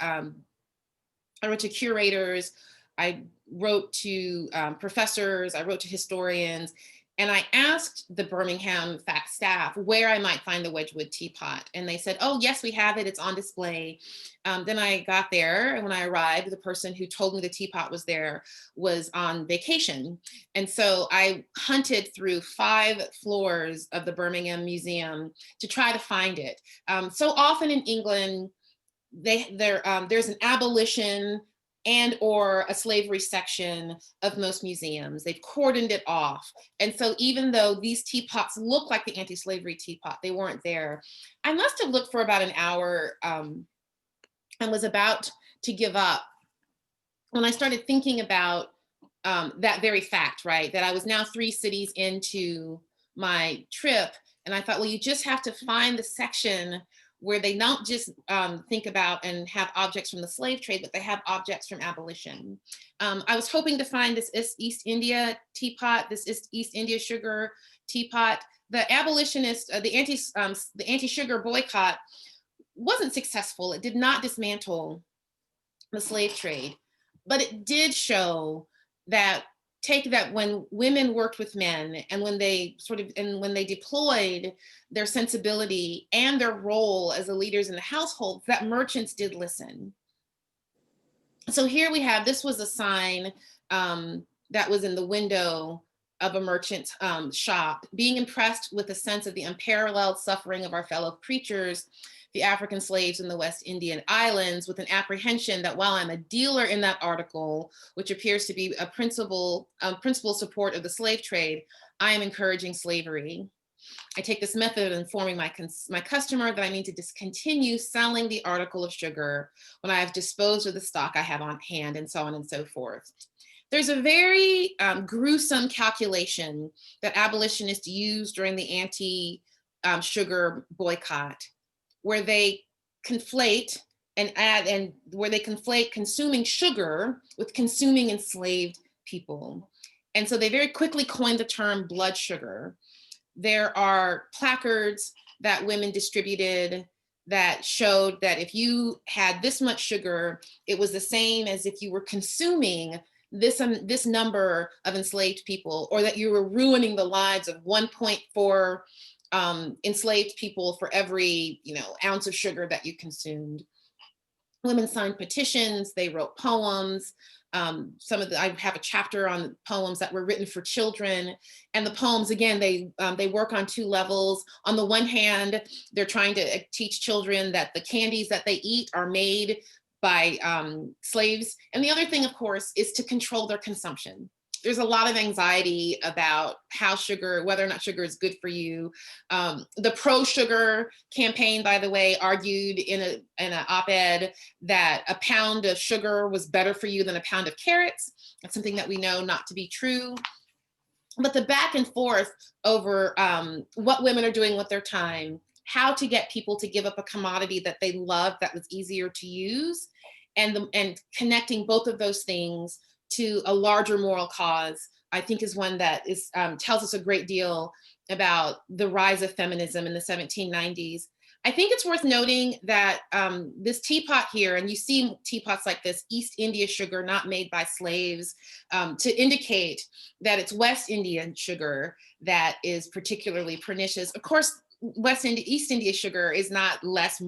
curators, I wrote to professors, I wrote to historians, and I asked the Birmingham staff where I might find the Wedgwood teapot. And they said, oh, yes, we have it, it's on display. Then I got there, and when I arrived, the person who told me the teapot was there was on vacation. And so I hunted through 5 floors of the Birmingham Museum to try to find it. So often in England, there's an abolition and or a slavery section of most museums. They've cordoned it off. And so even though these teapots look like the anti-slavery teapot, they weren't there. I must have looked for about an hour and was about to give up when I started thinking about that very fact, right? That I was now 3 cities into my trip. And I thought, well, you just have to find the section where they don't just think about and have objects from the slave trade, but they have objects from abolition. I was hoping to find this East India teapot, this East India sugar teapot. the abolitionist, the anti-sugar boycott wasn't successful. It did not dismantle the slave trade, but it did show that when women worked with men and when they deployed their sensibility and their role as the leaders in the household, that merchants did listen. So here we have, this was a sign that was in the window of a merchant's shop, being impressed with a sense of the unparalleled suffering of our fellow creatures, the African slaves in the West Indian islands, with an apprehension that while I'm a dealer in that article, which appears to be a principal support of the slave trade, I am encouraging slavery. I take this method of informing my customer that I need to discontinue selling the article of sugar when I have disposed of the stock I have on hand, and so on and so forth. There's a very gruesome calculation that abolitionists used during the anti-sugar boycott, where they conflate consuming sugar with consuming enslaved people. And so they very quickly coined the term blood sugar. There are placards that women distributed that showed that if you had this much sugar, it was the same as if you were consuming this number of enslaved people, or that you were ruining the lives of 1.4 enslaved people for every ounce of sugar that you consumed. Women signed petitions, they wrote poems. I have a chapter on poems that were written for children, and the poems, again, they work on two levels. On the one hand, they're trying to teach children that the candies that they eat are made by slaves. And the other thing, of course, is to control their consumption. There's a lot of anxiety about whether or not sugar is good for you. The pro-sugar campaign, by the way, argued in an op-ed that a pound of sugar was better for you than a pound of carrots. That's something that we know not to be true. But the back and forth over what women are doing with their time, how to get people to give up a commodity that they love, that was easier to use, and connecting both of those things to a larger moral cause, I think is one that tells us a great deal about the rise of feminism in the 1790s. I think it's worth noting that this teapot here, and you see teapots like this, East India sugar, not made by slaves, to indicate that it's West Indian sugar that is particularly pernicious. Of course, East India sugar is not less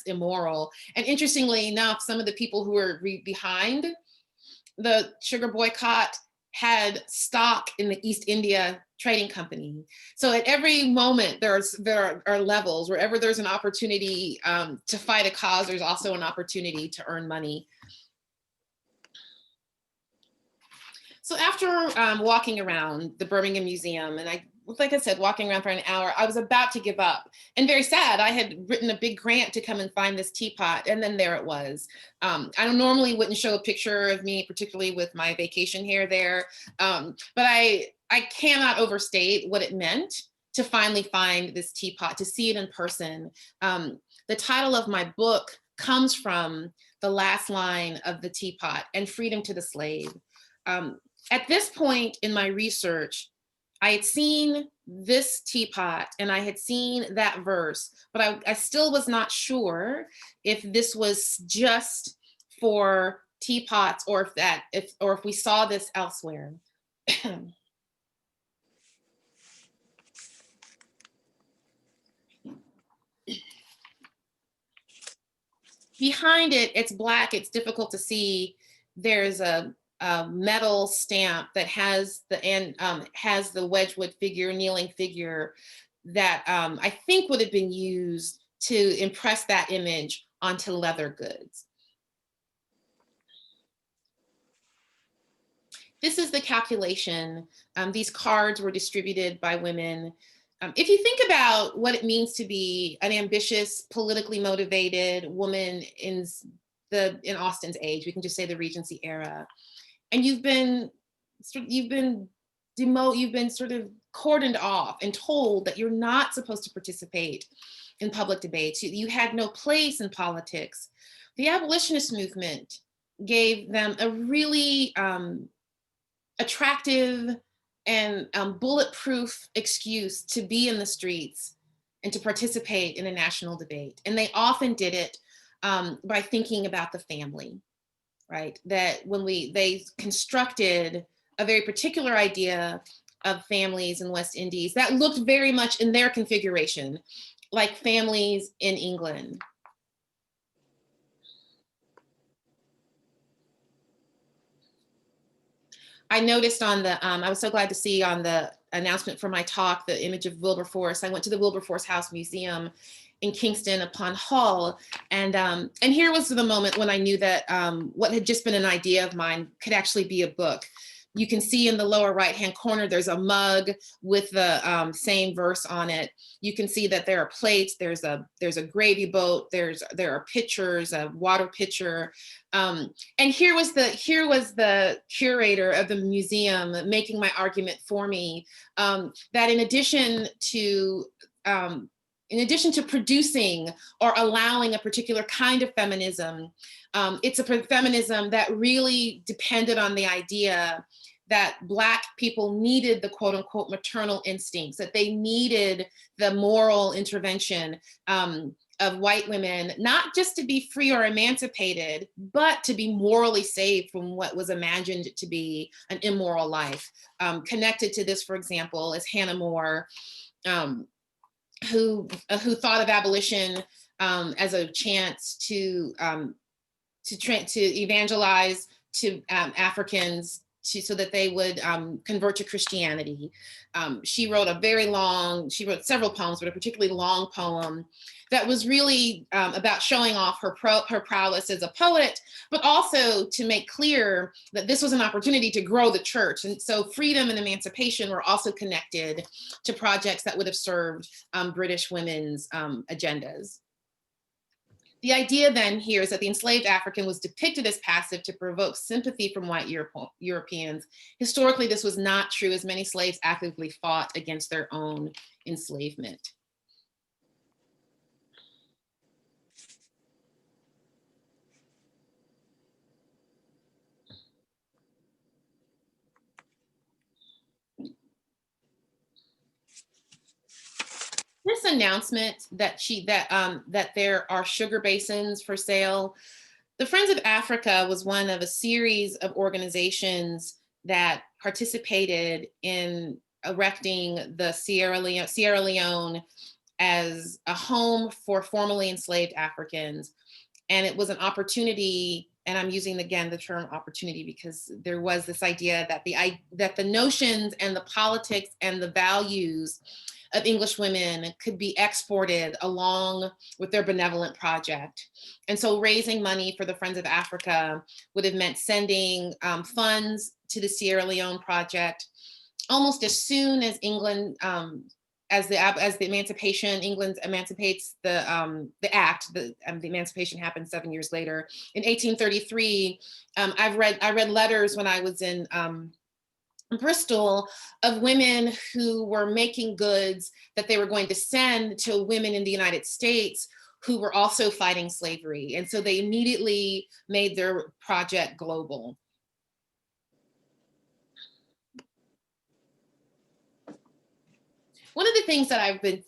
immoral. And interestingly enough, some of the people who were behind the sugar boycott had stock in the East India Trading Company. So at every moment, there are levels. Wherever there's an opportunity to fight a cause, there's also an opportunity to earn money. So after walking around the Birmingham Museum, and like I said, walking around for an hour, I was about to give up. And very sad, I had written a big grant to come and find this teapot, and then there it was. I normally wouldn't show a picture of me, particularly with my vacation hair there, but I cannot overstate what it meant to finally find this teapot, to see it in person. The title of my book comes from the last line of the teapot, "and freedom to the slave." At this point in my research, I had seen this teapot and I had seen that verse, but I still was not sure if this was just for teapots or if we saw this elsewhere. Behind it, it's black, it's difficult to see. There's a metal stamp that has the Wedgwood figure, kneeling figure, that I think would have been used to impress that image onto leather goods. This is the calculation. These cards were distributed by women. If you think about what it means to be an ambitious, politically motivated woman in Austen's age, we can just say the Regency-era, and you've been sort of cordoned off and told that you're not supposed to participate in public debates. You had no place in politics. The abolitionist movement gave them a really attractive and bulletproof excuse to be in the streets and to participate in a national debate. And they often did it by thinking about the family, right? That when they constructed a very particular idea of families in West Indies that looked very much in their configuration, like families in England. I noticed on the, I was so glad to see on the announcement for my talk, the image of Wilberforce. I went to the Wilberforce House Museum in Kingston upon Hull. And here was the moment when I knew that what had just been an idea of mine could actually be a book. You can see in the lower right-hand corner, there's a mug with the same verse on it. You can see that there are plates, there's a gravy boat, there are pitchers, a water pitcher. And here was the curator of the museum making my argument for me, that in addition to producing or allowing a particular kind of feminism, it's a feminism that really depended on the idea that Black people needed the quote unquote maternal instincts, that they needed the moral intervention of white women, not just to be free or emancipated, but to be morally saved from what was imagined to be an immoral life. Connected to this, for example, is Hannah More, who thought of abolition as a chance to evangelize to Africans so that they would convert to Christianity. She wrote several poems, but a particularly long poem that was really about showing off her prowess as a poet, but also to make clear that this was an opportunity to grow the church. And so freedom and emancipation were also connected to projects that would have served British women's agendas. The idea then here is that the enslaved African was depicted as passive to provoke sympathy from white Europeans. Historically, this was not true, as many slaves actively fought against their own enslavement. This announcement that there are sugar basins for sale. The Friends of Africa was one of a series of organizations that participated in erecting the Sierra Leone as a home for formerly enslaved Africans. And it was an opportunity, and I'm using again the term opportunity because there was this idea that the notions and the politics and the values of English women could be exported along with their benevolent project. And so raising money for the Friends of Africa would have meant sending funds to the Sierra Leone project almost as soon as England, as the emancipation, England emancipates the act, the emancipation happened 7 years later. In 1833, I read letters when I was in Bristol of women who were making goods that they were going to send to women in the United States who were also fighting slavery. And so they immediately made their project global. One of the things that I've been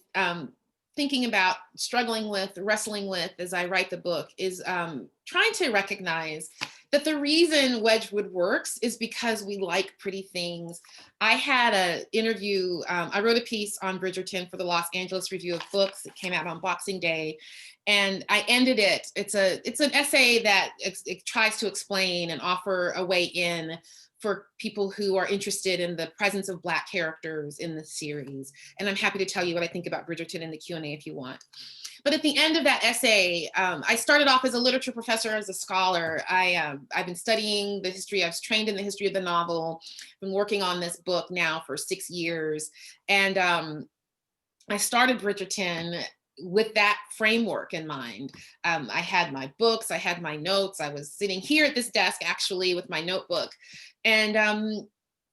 thinking about, struggling with, wrestling with as I write the book is trying to recognize that the reason Wedgwood works is because we like pretty things. I had an interview, I wrote a piece on Bridgerton for the Los Angeles Review of Books. It came out on Boxing Day. And I ended it. It's an essay that it tries to explain and offer a way in for people who are interested in the presence of Black characters in the series. And I'm happy to tell you what I think about Bridgerton in the Q&A if you want. But at the end of that essay, I started off as a literature professor, as a scholar. I've been studying the history, I was trained in the history of the novel, been working on this book now for 6 years. And I started Bridgerton with that framework in mind. I had my books, I had my notes, I was sitting here at this desk actually with my notebook. And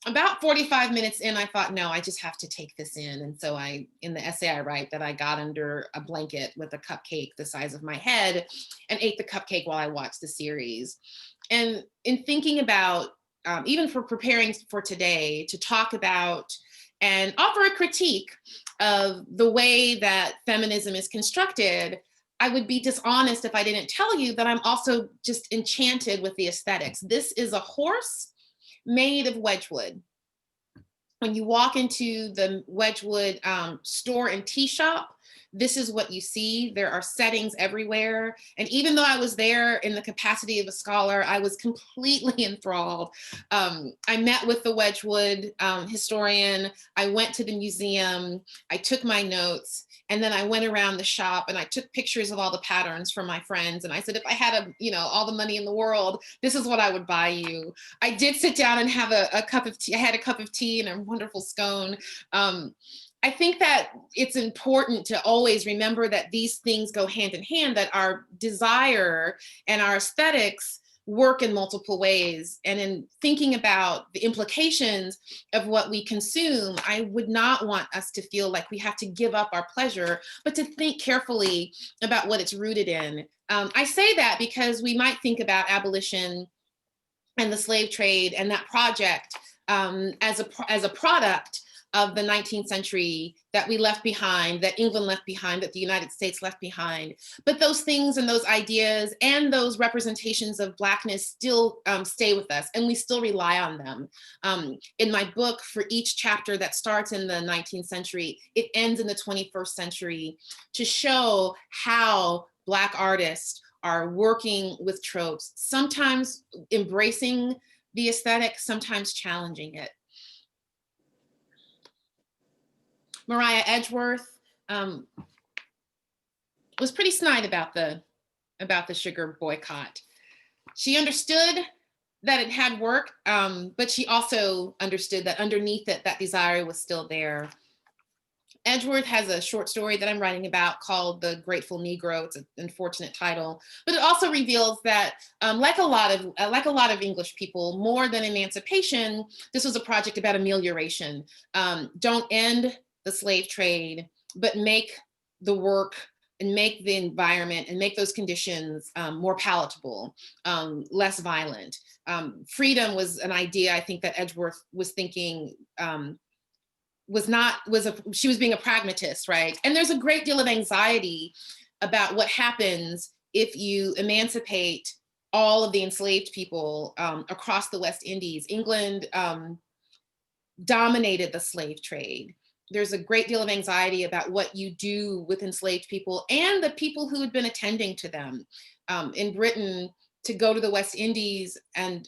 about 45 minutes in, I thought, no, I just have to take this in. And so in the essay I write that I got under a blanket with a cupcake the size of my head and ate the cupcake while I watched the series. And in thinking about even for preparing for today, to talk about and offer a critique of the way that feminism is constructed, I would be dishonest if I didn't tell you that I'm also just enchanted with the aesthetics. This is a horse made of Wedgwood. When you walk into the Wedgwood store and tea shop, this is what you see. There are settings everywhere. And even though I was there in the capacity of a scholar, I was completely enthralled. I met with the Wedgwood historian. I went to the museum. I took my notes. And then I went around the shop and I took pictures of all the patterns for my friends. And I said, if I had all the money in the world, this is what I would buy you. I did sit down and have a cup of tea. I had a cup of tea and a wonderful scone. I think that it's important to always remember that these things go hand in hand, that our desire and our aesthetics work in multiple ways. And in thinking about the implications of what we consume, I would not want us to feel like we have to give up our pleasure, but to think carefully about what it's rooted in. I say that because we might think about abolition and the slave trade and that project as a product of the 19th century that we left behind, that England left behind, that the United States left behind. But those things and those ideas and those representations of Blackness still stay with us, and we still rely on them. In my book, for each chapter that starts in the 19th century, it ends in the 21st century to show how Black artists are working with tropes, sometimes embracing the aesthetic, sometimes challenging it. Mariah Edgeworth was pretty snide about the sugar boycott. She understood that it had worked, but she also understood that underneath it, that desire was still there. Edgeworth has a short story that I'm writing about called The Grateful Negro. It's an unfortunate title, but it also reveals that like a lot of English people, more than emancipation, this was a project about amelioration. Don't end the slave trade, but make the work and make the environment and make those conditions more palatable, less violent. Freedom was an idea I think that Edgeworth was thinking she was being a pragmatist, right? And there's a great deal of anxiety about what happens if you emancipate all of the enslaved people across the West Indies. England dominated the slave trade. There's a great deal of anxiety about what you do with enslaved people and the people who had been attending to them. In Britain, to go to the West Indies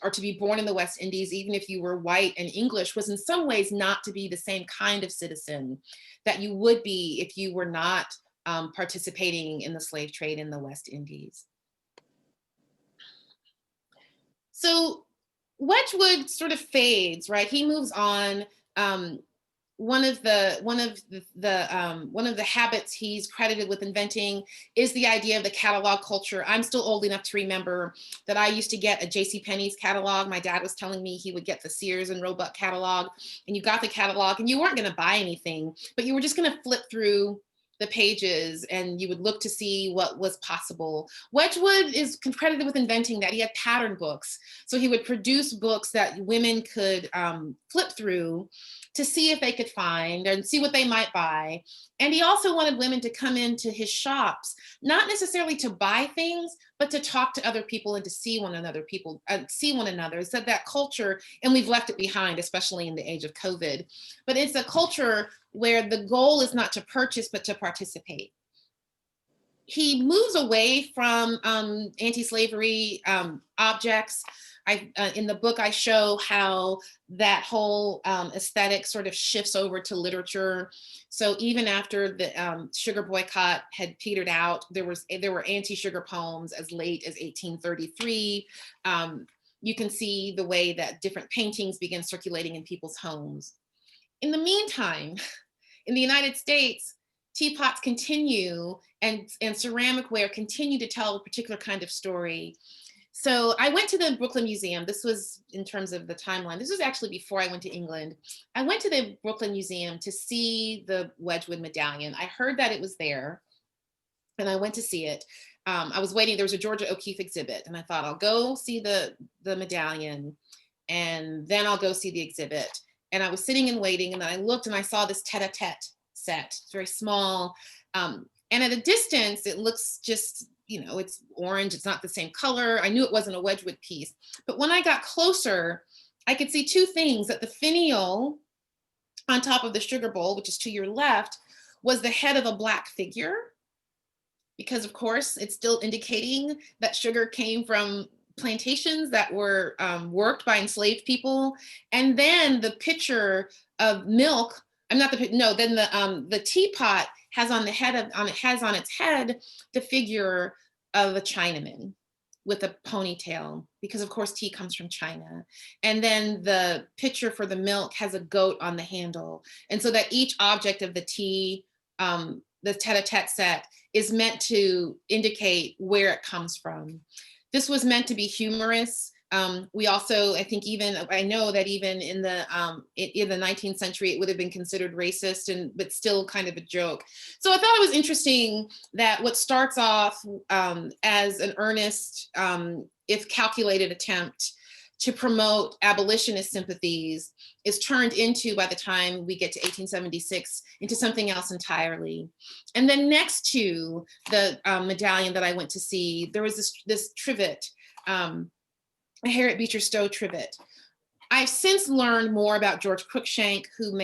or to be born in the West Indies, even if you were white and English, was in some ways not to be the same kind of citizen that you would be if you were not participating in the slave trade in the West Indies. So Wedgwood sort of fades, right? He moves on. One of the habits he's credited with inventing is the idea of the catalog culture. I'm still old enough to remember that I used to get a JCPenney's catalog. My dad was telling me he would get the Sears and Roebuck catalog, and you got the catalog and you weren't going to buy anything, but you were just going to flip through the pages and you would look to see what was possible. Wedgwood is credited with inventing that. He had pattern books. So he would produce books that women could flip through to see if they could find and see what they might buy. And he also wanted women to come into his shops, not necessarily to buy things, but to talk to other people and to see one another. So that culture, and we've left it behind, especially in the age of COVID, but it's a culture where the goal is not to purchase, but to participate. He moves away from anti-slavery objects. In the book, I show how that whole aesthetic sort of shifts over to literature. So even after the sugar boycott had petered out, there were anti-sugar poems as late as 1833. You can see the way that different paintings began circulating in people's homes. In the meantime, in the United States, teapots continue and ceramic ware continue to tell a particular kind of story. So I went to the Brooklyn Museum. This was in terms of the timeline. This was actually before I went to England. I went to the Brooklyn Museum to see the Wedgwood medallion. I heard that it was there and I went to see it. I was waiting, there was a Georgia O'Keeffe exhibit and I thought I'll go see the medallion. and then I'll go see the exhibit. And I was sitting and waiting, and then I looked and I saw this tete-a-tete set. It's very small. And at a distance, it looks just, it's orange. It's not the same color. I knew it wasn't a Wedgwood piece. But when I got closer, I could see two things, that the finial on top of the sugar bowl, which is to your left, was the head of a Black figure, because of course it's still indicating that sugar came from plantations that were worked by enslaved people. And then the picture of milk, then the teapot has on its head the figure of a Chinaman with a ponytail, because of course tea comes from China. And then the picture for the milk has a goat on the handle. And so that each object of the tea, the tete-a-tete set, is meant to indicate where it comes from. This was meant to be humorous. We also, I know that even in the 19th century, it would have been considered racist, but still kind of a joke. So I thought it was interesting that what starts off as an earnest, if calculated attempt to promote abolitionist sympathies is turned into, by the time we get to 1876, into something else entirely. And then next to the medallion that I went to see, there was this trivet, a Harriet Beecher Stowe trivet. I've since learned more about George Cruikshank, who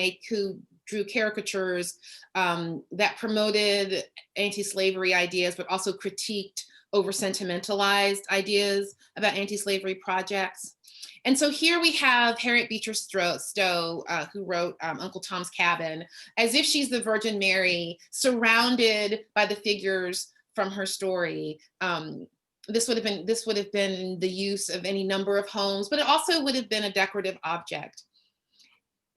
drew caricatures that promoted anti-slavery ideas, but also critiqued over-sentimentalized ideas about anti-slavery projects. And so here we have Harriet Beecher Stowe, who wrote Uncle Tom's Cabin, as if she's the Virgin Mary, surrounded by the figures from her story. This would have been the use of any number of homes, but it also would have been a decorative object.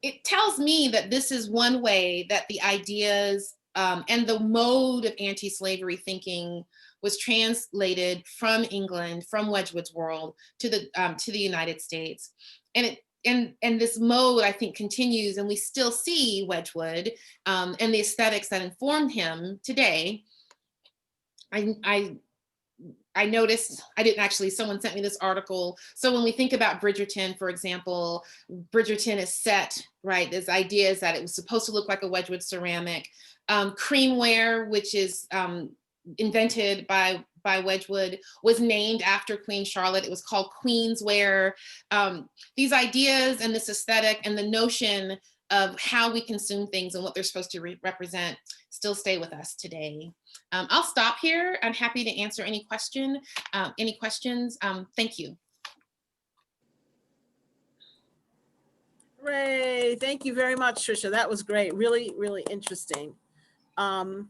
It tells me that this is one way that the ideas and the mode of anti-slavery thinking was translated from England, from Wedgwood's world, to the United States. And this mode, I think, continues, and we still see Wedgwood and the aesthetics that informed him today. I noticed, someone sent me this article. So when we think about Bridgerton, for example, Bridgerton is set, right? This idea is that it was supposed to look like a Wedgwood ceramic. Creamware, which is invented by Wedgwood, was named after Queen Charlotte. It was called Queensware. These ideas and this aesthetic and the notion of how we consume things and what they're supposed to represent still stay with us today. I'll stop here. I'm happy to answer any questions. Thank you. Hooray, thank you very much, Tricia. That was great, really, really interesting. And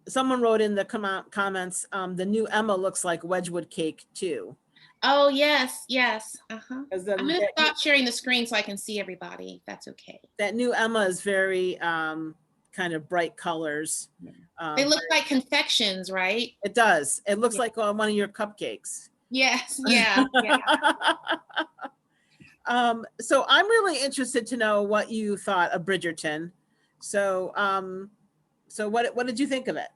someone wrote in the comments, the new Emma looks like Wedgwood cake too. Oh, yes. I'm gonna stop sharing the screen so I can see everybody. That's okay. That new Emma is very kind of bright colors. They look like confections, right? It does. It looks like one of your cupcakes. Yes, yeah. So I'm really interested to know what you thought of Bridgerton. So what did you think of it?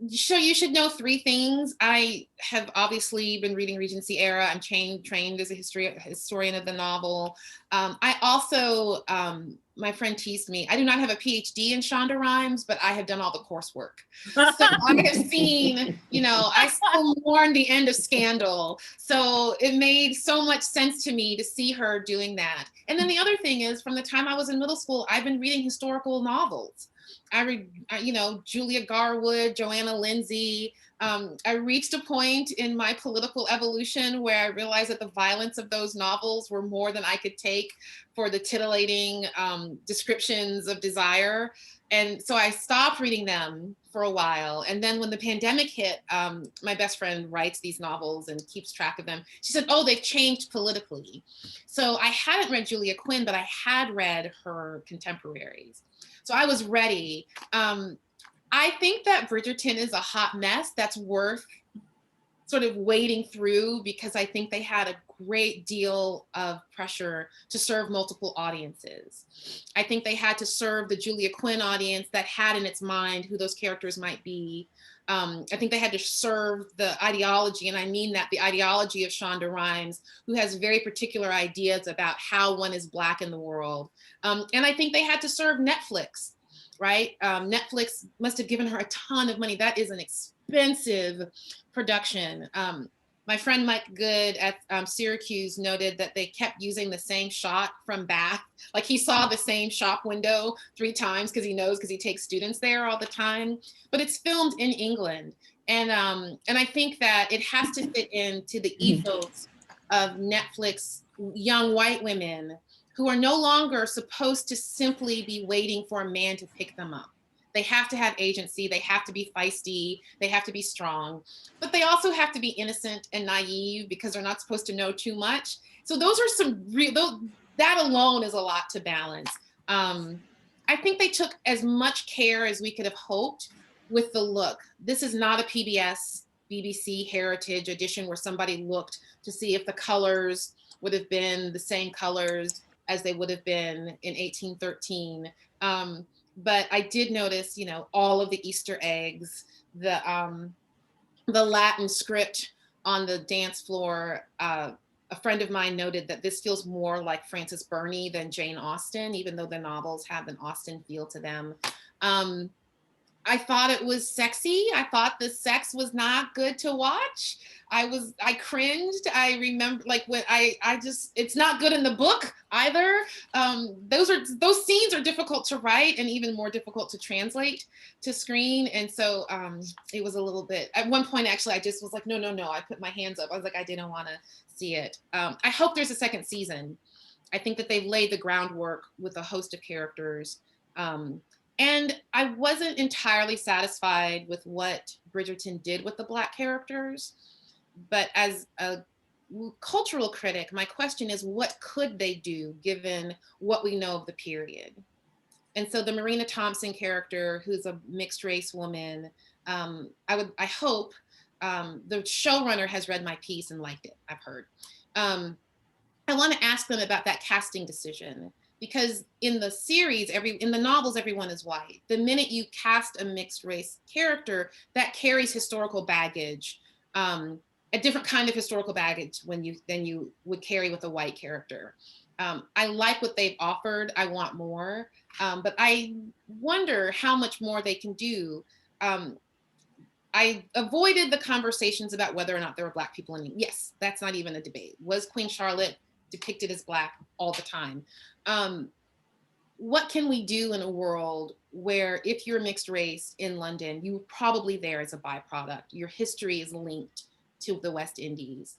So you should know three things. I have obviously been reading Regency-era. I'm trained as a historian of the novel. I also, my friend teased me, I do not have a PhD in Shonda Rhimes, but I have done all the coursework. So I have seen, I still mourn the end of Scandal. So it made so much sense to me to see her doing that. And then the other thing is, from the time I was in middle school, I've been reading historical novels. I read, Julia Garwood, Joanna Lindsay. I reached a point in my political evolution where I realized that the violence of those novels were more than I could take for the titillating descriptions of desire. And so I stopped reading them for a while. And then when the pandemic hit, my best friend writes these novels and keeps track of them. She said, oh, they've changed politically. So I hadn't read Julia Quinn, but I had read her contemporaries. So I was ready. I think that Bridgerton is a hot mess that's worth sort of wading through, because I think they had a great deal of pressure to serve multiple audiences. I think they had to serve the Julia Quinn audience that had in its mind who those characters might be. I think they had to serve the ideology, and I mean that, the ideology of Shonda Rhimes, who has very particular ideas about how one is Black in the world. And I think they had to serve Netflix, right? Netflix must have given her a ton of money. That is an expensive production. My friend Mike Good at Syracuse noted that they kept using the same shot from Bath. Like he saw the same shop window 3 times because he takes students there all the time. But it's filmed in England. And I think that it has to fit into the ethos of Netflix young white women who are no longer supposed to simply be waiting for a man to pick them up. They have to have agency, they have to be feisty, they have to be strong, but they also have to be innocent and naive because they're not supposed to know too much. So those are some real, that alone is a lot to balance. I think they took as much care as we could have hoped with the look. This is not a PBS, BBC Heritage edition where somebody looked to see if the colors would have been the same colors as they would have been in 1813. But I did notice, you know, all of the Easter eggs, the Latin script on the dance floor. A friend of mine noted that this feels more like Frances Burney than Jane Austen, even though the novels have an Austen feel to them. I thought it was sexy. I thought the sex was not good to watch. I cringed. I remember, like, when it's not good in the book either. Those scenes are difficult to write and even more difficult to translate to screen. And so it was a little bit, at one point, actually, I just was like, no. I put my hands up. I was like, I didn't want to see it. I hope there's a second season. I think that they've laid the groundwork with a host of characters. And I wasn't entirely satisfied with what Bridgerton did with the Black characters. But as a cultural critic, my question is, what could they do given what we know of the period? And so the Marina Thompson character, who's a mixed race woman, I hope the showrunner has read my piece and liked it, I've heard. I want to ask them about that casting decision, because in the series, in the novels, everyone is white. The minute you cast a mixed race character, that carries historical baggage, a different kind of historical baggage than you would carry with a white character. I like what they've offered. I want more, but I wonder how much more they can do. I avoided the conversations about whether or not there were Black people in it. Yes, that's not even a debate. Was Queen Charlotte depicted as Black all the time? What can we do in a world where if you're mixed race in London, you were probably there as a byproduct? Your history is linked to the West Indies.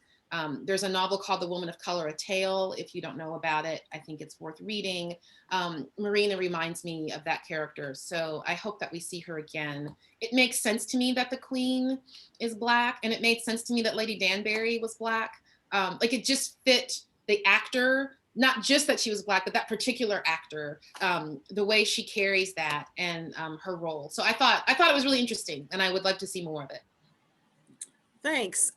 There's a novel called The Woman of Color, A Tale. If you don't know about it, I think it's worth reading. Marina reminds me of that character. So I hope that we see her again. It makes sense to me that the Queen is Black, and it made sense to me that Lady Danbury was Black. Like, it just fit the actor, not just that she was Black, but that particular actor, the way she carries that and her role. So I thought it was really interesting, and I would like to see more of it. Thanks.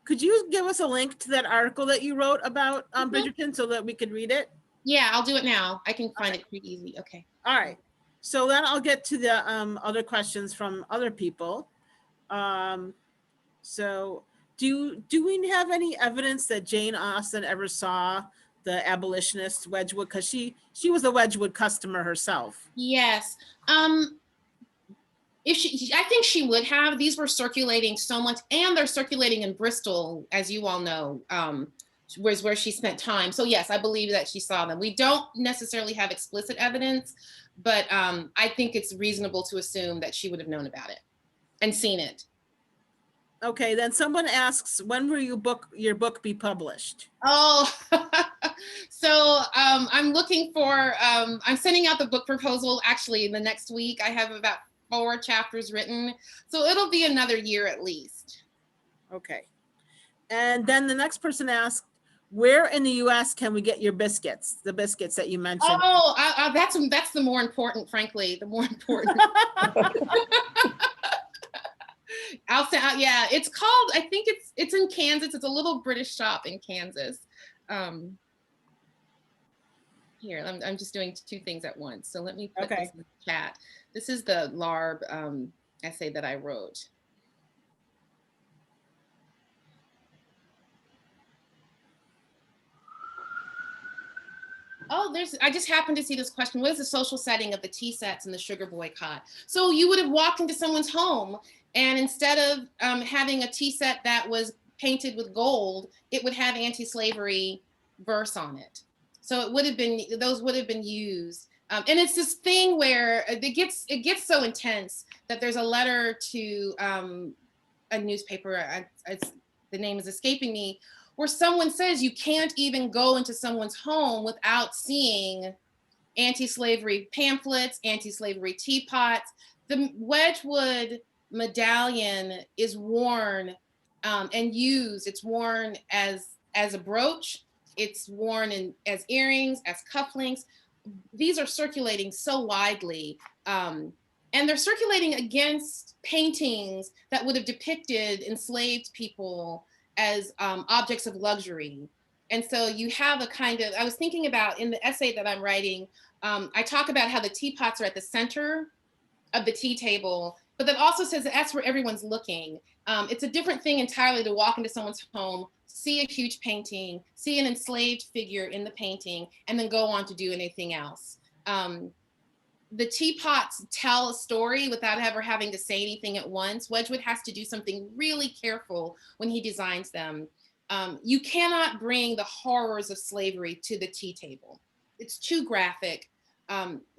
Could you give us a link to that article that you wrote about Bridgerton so that we could read it? Yeah, I'll do it now. I can find it pretty easy. Okay. All right. So then I'll get to the other questions from other people. So do we have any evidence that Jane Austen ever saw the abolitionist Wedgwood? Because she was a Wedgwood customer herself. Yes. I think she would have. These were circulating so much, and they're circulating in Bristol, as you all know, where she spent time. So yes, I believe that she saw them. We don't necessarily have explicit evidence, but I think it's reasonable to assume that she would have known about it and seen it. Okay, then someone asks, when will your book be published? Oh, so I'm looking for, I'm sending out the book proposal actually in the next week. I have about 4 chapters written, so it'll be another year at least. Okay. And then the next person asked, where in the US can we get your biscuits, the biscuits that you mentioned? Oh, that's the more important, frankly, the more important. I'll send out, yeah, it's called, I think it's in Kansas. It's a little British shop in Kansas. Here, I'm just doing two things at once. So let me put this in the chat. This is the LARB essay that I wrote. Oh, I just happened to see this question. What is the social setting of the tea sets and the sugar boycott? So you would have walked into someone's home, and instead of having a tea set that was painted with gold, it would have anti-slavery verse on it. So it would have been, those would have been used. And it's this thing where it gets so intense that there's a letter to a newspaper, the name is escaping me, where someone says you can't even go into someone's home without seeing anti-slavery pamphlets, anti-slavery teapots. The Wedgwood medallion is worn and used. It's worn as a brooch. It's worn as earrings, as cufflinks. These are circulating so widely. And they're circulating against paintings that would have depicted enslaved people as objects of luxury. And so you have a kind of, I was thinking about in the essay that I'm writing, I talk about how the teapots are at the center of the tea table, but that also says that that's where everyone's looking. It's a different thing entirely to walk into someone's home, see a huge painting, see an enslaved figure in the painting, and then go on to do anything else. The teapots tell a story without ever having to say anything at once. Wedgwood has to do something really careful when he designs them. You cannot bring the horrors of slavery to the tea table. It's too graphic.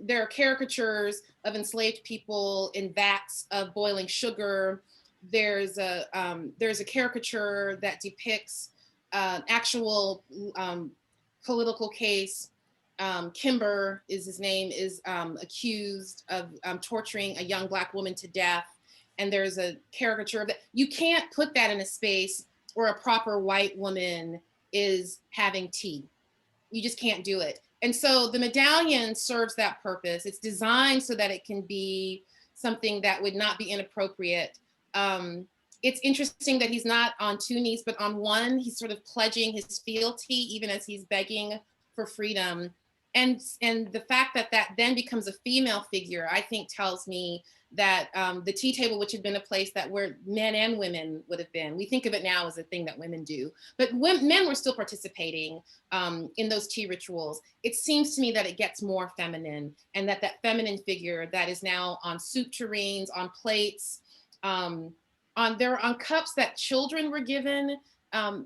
There are caricatures of enslaved people in vats of boiling sugar. There's a caricature that depicts actual political case. Kimber is his name, is accused of torturing a young Black woman to death. And there's a caricature of that. You can't put that in a space where a proper white woman is having tea. You just can't do it. And so the medallion serves that purpose. It's designed so that it can be something that would not be inappropriate. It's interesting that he's not on two knees, but on one. He's sort of pledging his fealty, even as he's begging for freedom. And the fact that that then becomes a female figure, I think tells me that the tea table, which had been a place that where men and women would have been, we think of it now as a thing that women do, but men were still participating in those tea rituals. It seems to me that it gets more feminine, and that feminine figure that is now on soup tureens, on plates, on cups that children were given,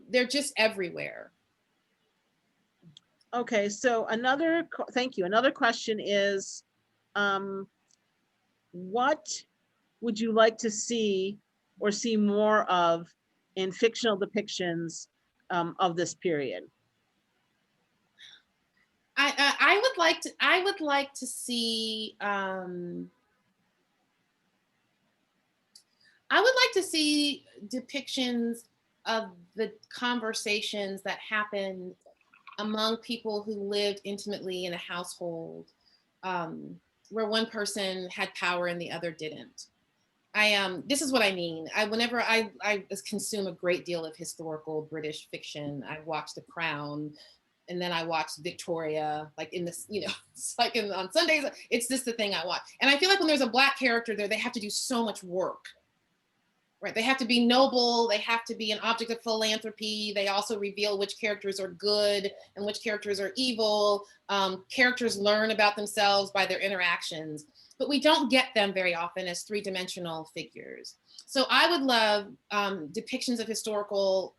they're just everywhere. Okay, so thank you. Another question is, what would you like to see or see more of in fictional depictions of this period? I would like to see depictions of the conversations that happened among people who lived intimately in a household, where one person had power and the other didn't. This is what I mean. Whenever I consume a great deal of historical British fiction, I watch The Crown, and then I watch Victoria, like in this, it's like on Sundays, it's just the thing I watch. And I feel like when there's a Black character there, they have to do so much work. Right, they have to be noble, they have to be an object of philanthropy. They also reveal which characters are good and which characters are evil. Characters learn about themselves by their interactions, but we don't get them very often as three-dimensional figures. So I would love depictions of historical,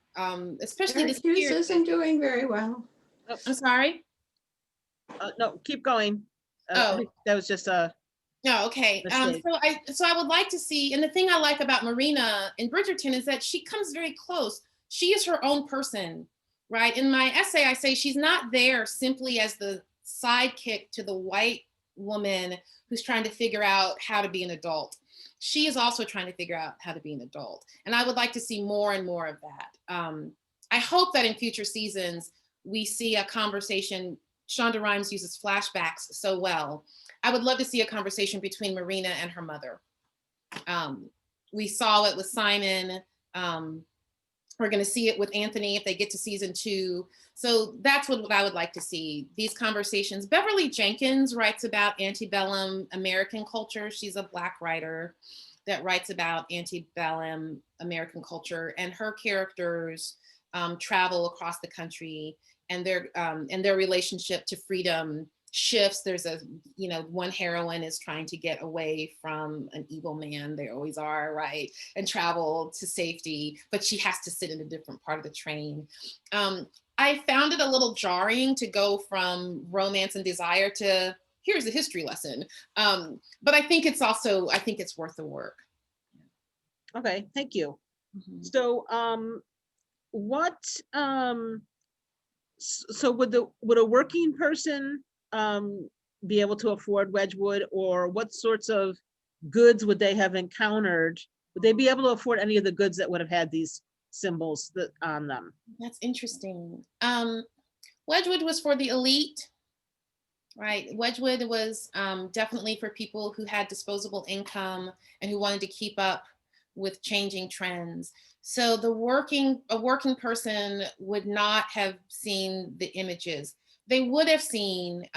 especially this Hughes isn't doing very well. Oh, I'm sorry? No, keep going. I think that was just a... No, okay. So I would like to see, and the thing I like about Marina in Bridgerton is that she comes very close. She is her own person, right? In my essay, I say she's not there simply as the sidekick to the white woman who's trying to figure out how to be an adult. She is also trying to figure out how to be an adult. And I would like to see more and more of that. I hope that in future seasons, we see a conversation. Shonda Rhimes uses flashbacks so well. I would love to see a conversation between Marina and her mother, We saw it with Simon. We're going to see it with Anthony if they get to season 2. So that's what I would like to see, these conversations. Beverly Jenkins writes about antebellum American culture. She's a Black writer that writes about antebellum American culture, and her characters travel across the country, and their relationship to freedom shifts. There's one heroine is trying to get away from an evil man. They always are, right? And travel to safety, but she has to sit in a different part of the train. I found it a little jarring to go from romance and desire to here's a history lesson. But I think it's worth the work. Okay, thank you. Mm-hmm. So so would a working person be able to afford Wedgwood, or what sorts of goods would they have encountered? Would they be able to afford any of the goods that would have had these symbols on them? That's interesting. Wedgwood was for the elite, right? Wedgwood was definitely for people who had disposable income and who wanted to keep up with changing trends. So a working person would not have seen the images. They would have seen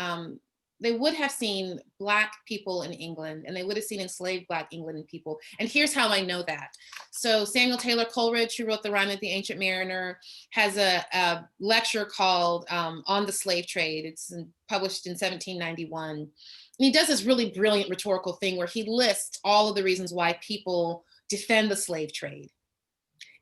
Black people in England, and they would have seen enslaved Black England people. And here's how I know that. So Samuel Taylor Coleridge, who wrote The Rime of the Ancient Mariner, has a lecture called On the Slave Trade. It's published in 1791. And he does this really brilliant rhetorical thing where he lists all of the reasons why people defend the slave trade.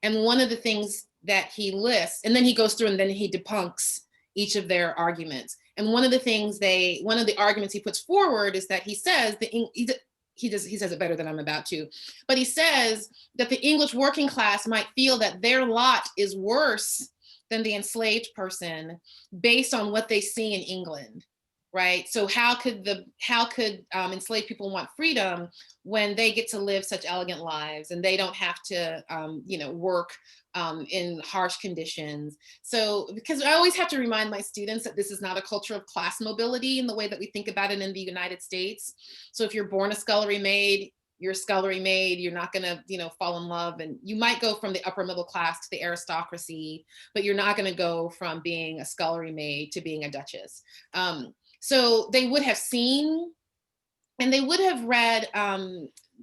And one of the things that he lists, and then he goes through and then he debunks each of their arguments. And one of the arguments he puts forward is that he says he says it better than I'm about to, but he says that the English working class might feel that their lot is worse than the enslaved person based on what they see in England, right? So how could enslaved people want freedom when they get to live such elegant lives and they don't have to work in harsh conditions? So, because I always have to remind my students that this is not a culture of class mobility in the way that we think about it in the United States. So if you're born a scullery maid, you're a scullery maid, you're not gonna, fall in love, and you might go from the upper middle class to the aristocracy, but you're not gonna go from being a scullery maid to being a duchess. So they would have seen, and they would have read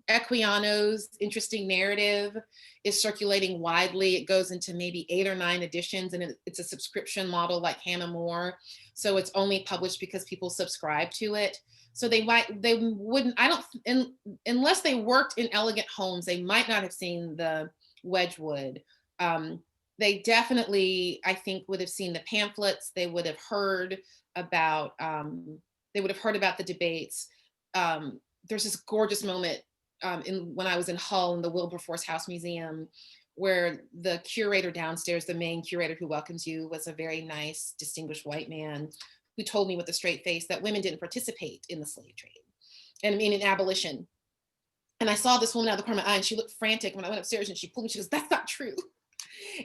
Equiano's interesting narrative is circulating widely. It goes into maybe 8 or 9 editions, and it's a subscription model like Hannah More. So it's only published because people subscribe to it. So they wouldn't, unless they worked in elegant homes, they might not have seen the Wedgwood. They definitely, I think, would have seen the pamphlets. They would have heard about the debates. There's this gorgeous moment when I was in Hull in the Wilberforce House Museum, where the curator downstairs, the main curator who welcomes you, was a very nice, distinguished white man who told me with a straight face that women didn't participate in the slave trade, and I mean in abolition. And I saw this woman out of the corner of my eye, and she looked frantic when I went upstairs, and she pulled me. She goes, "That's not true."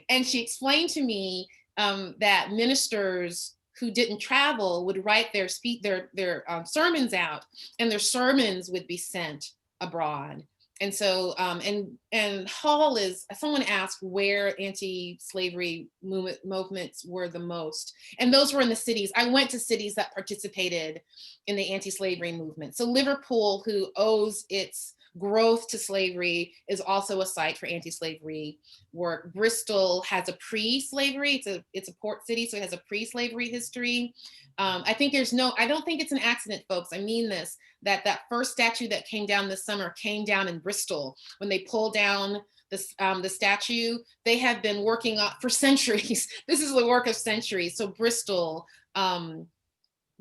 And she explained to me that ministers who didn't travel would write their sermons out, and their sermons would be sent abroad. And so, and Hull is, someone asked where anti-slavery movements were the most, and those were in the cities. I went to cities that participated in the anti-slavery movement. So Liverpool, who owes its growth to slavery, is also a site for anti-slavery work. Bristol has a pre-slavery, it's a port city, so it has a pre-slavery history. I don't think it's an accident, folks. I mean this, that first statue that came down this summer came down in Bristol. When they pulled down the statue, they have been working on for centuries. This is the work of centuries. So Bristol, I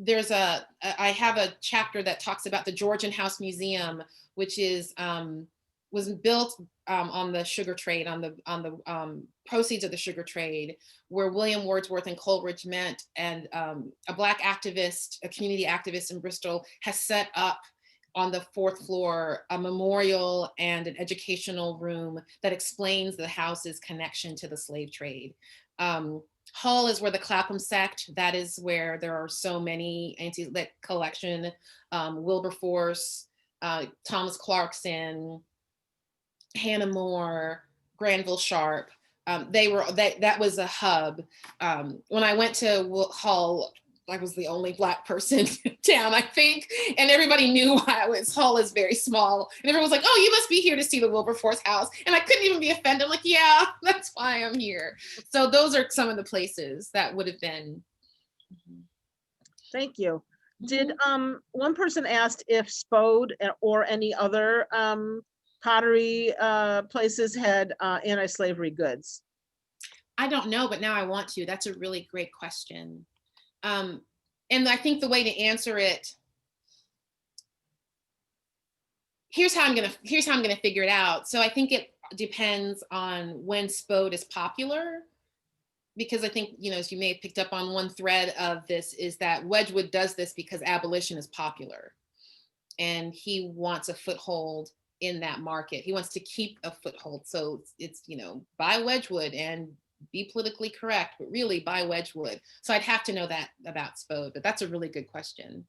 have a chapter that talks about the Georgian House Museum, which was built on the sugar trade, on the proceeds of the sugar trade, where William Wordsworth and Coleridge met, and a Black activist, a community activist in Bristol, has set up on the 4th floor a memorial and an educational room that explains the house's connection to the slave trade. Hull is where the Clapham sect, that is where there are so many that collection, Wilberforce, Thomas Clarkson, Hannah More, Granville Sharp. That was a hub. When I went to Hull, I was the only Black person in town, I think, and everybody knew Hull is very small, and everyone was like, "Oh, you must be here to see the Wilberforce house," and I couldn't even be offended. I'm like, "Yeah, that's why I'm here." So those are some of the places that would have been. Thank you. Did one person asked if Spode or any other pottery places had anti-slavery goods? I don't know, but now I want to. That's a really great question. And I think the way to answer it, here's how I'm gonna figure it out. So I think it depends on when Spode is popular, because I think, as you may have picked up on, one thread of this is that Wedgwood does this because abolition is popular, and he wants a foothold in that market. He wants to keep a foothold. So it's, buy Wedgwood and be politically correct, but really buy Wedgwood. So I'd have to know that about Spode, but that's a really good question.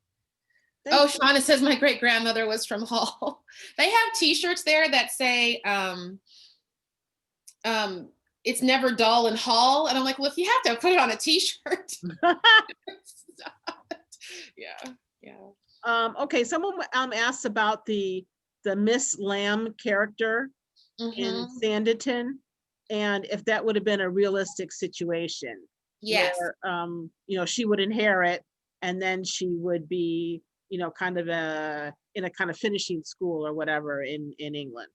Shauna says my great grandmother was from Hull. They have t-shirts there that say, it's never dull in Hull. And I'm like, well, if you have to put it on a t-shirt. Yeah. Okay, someone asked about the Miss Lamb character in Sanditon, and if that would have been a realistic situation. Yes. Where, she would inherit, and then she would be, kind of in a kind of finishing school or whatever in England.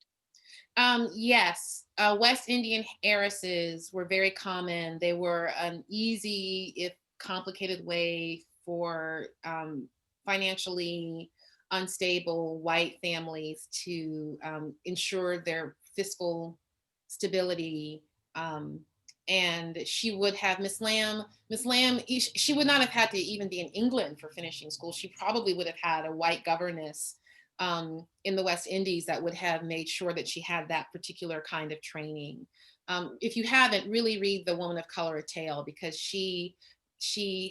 Yes, West Indian heiresses were very common. They were an easy, if complicated, way for financially unstable white families to ensure their fiscal stability. And she would have Miss Lamb, she would not have had to even be in England for finishing school. She probably would have had a white governess in the West Indies that would have made sure that she had that particular kind of training. If you haven't, really read The Woman of Color: A Tale, because she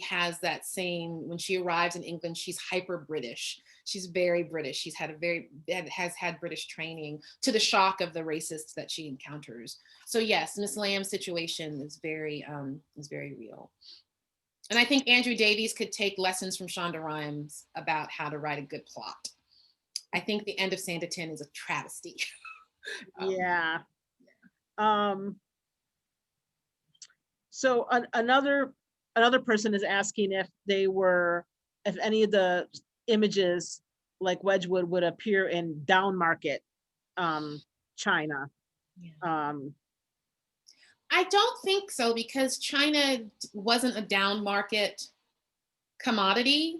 has that same, when she arrives in England, she's hyper British. She's very British. Has had British training, to the shock of the racists that she encounters. So yes, Miss Lamb's situation is very real. And I think Andrew Davies could take lessons from Shonda Rhimes about how to write a good plot. I think the end of Sanditon is a travesty. Yeah. So another person is asking if any of the images like Wedgwood would appear in down market China. Yeah. I don't think so, because China wasn't a down market commodity.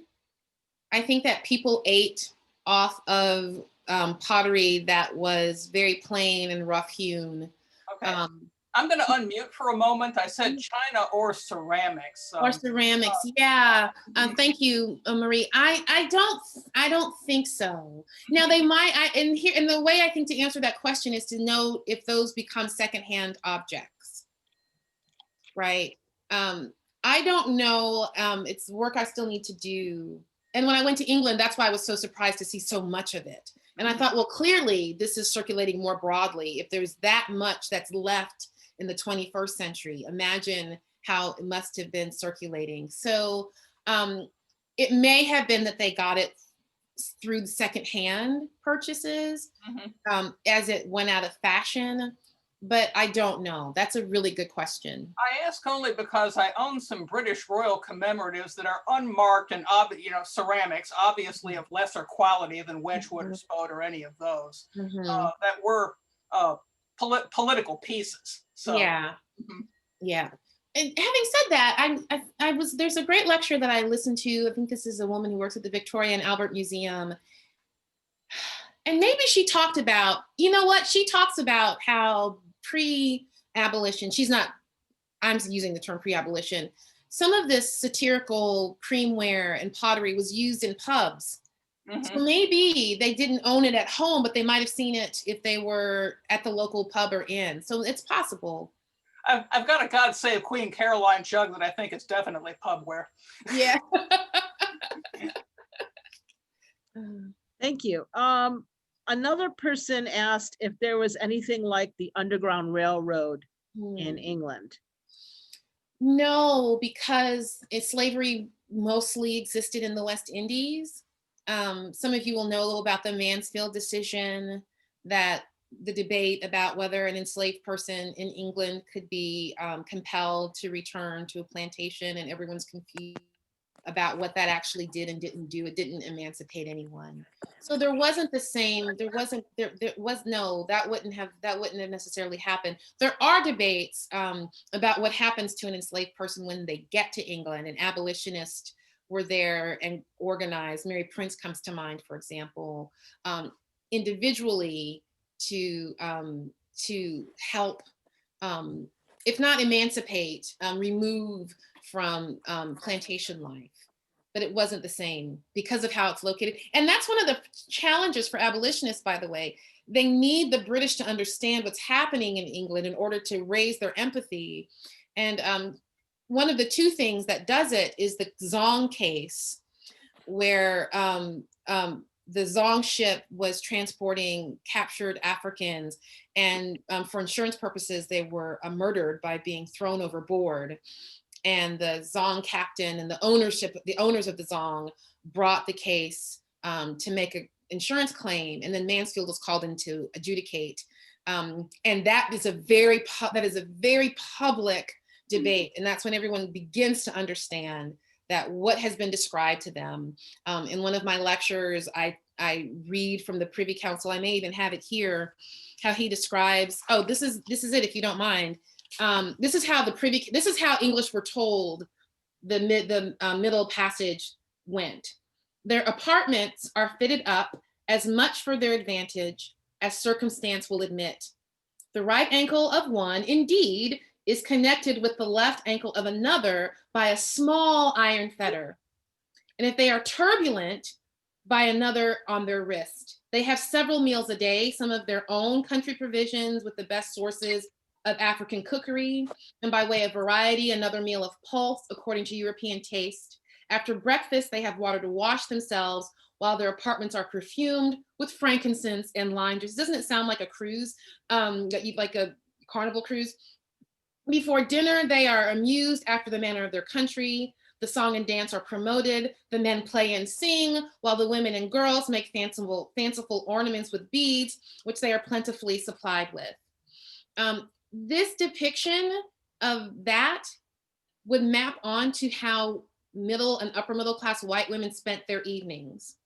I think that people ate off of pottery that was very plain and rough hewn. Okay. I'm going to unmute for a moment. I said China or ceramics. Or ceramics, yeah. Thank you, Marie. I don't think so. Now they might. And the way I think to answer that question is to know if those become secondhand objects, right? I don't know. It's work I still need to do. And when I went to England, that's why I was so surprised to see so much of it. And I thought, well, clearly this is circulating more broadly. If there's that much that's left in the 21st century, imagine how it must have been circulating. So it may have been that they got it through secondhand purchases as it went out of fashion, but I don't know. That's a really good question. I ask only because I own some British royal commemoratives that are unmarked and ceramics, obviously of lesser quality than Wedgwood or Spode or any of those, that were political pieces. So yeah. Yeah. And having said that, there's a great lecture that I listened to. I think this is a woman who works at the Victoria and Albert Museum. And maybe she talked about, she talks about how pre-abolition, I'm using the term pre-abolition, some of this satirical creamware and pottery was used in pubs. So maybe they didn't own it at home, but they might have seen it if they were at the local pub or inn. So it's possible. I've got a God Save Queen Caroline jug that I think is definitely pubware. Yeah. Thank you. Another person asked if there was anything like the Underground Railroad in England. No, because slavery mostly existed in the West Indies. Some of you will know a little about the Mansfield decision, that the debate about whether an enslaved person in England could be compelled to return to a plantation, and everyone's confused about what that actually did and didn't do. It didn't emancipate anyone. So there wasn't the same, there was no, that wouldn't have necessarily happened. There are debates about what happens to an enslaved person when they get to England, and abolitionists were there and organized. Mary Prince comes to mind, for example, individually to help, if not emancipate, remove from plantation life. But it wasn't the same because of how it's located. And that's one of the challenges for abolitionists, by the way. They need the British to understand what's happening in England in order to raise their empathy. And one of the two things that does it is the Zong case, where the Zong ship was transporting captured Africans, and for insurance purposes, they were murdered by being thrown overboard. And the Zong captain and the owners of the Zong brought the case to make an insurance claim, and then Mansfield was called in to adjudicate. And that is a very public debate, and that's when everyone begins to understand that what has been described to them. In one of my lectures, I read from the Privy Council. I may even have it here, how he describes. Oh, this is it, if you don't mind. This is how English were told the Middle Passage went. Their apartments are fitted up as much for their advantage as circumstance will admit. The right ankle of one, indeed, is connected with the left ankle of another by a small iron fetter. And if they are turbulent, by another on their wrist. They have several meals a day, some of their own country provisions with the best sources of African cookery, and by way of variety, another meal of pulse according to European taste. After breakfast, they have water to wash themselves, while their apartments are perfumed with frankincense and lime juice. Doesn't it sound like a cruise, like a carnival cruise? Before dinner, they are amused after the manner of their country. The song and dance are promoted. The men play and sing, while the women and girls make fanciful ornaments with beads, which they are plentifully supplied with. This depiction of that would map onto how middle and upper middle class white women spent their evenings.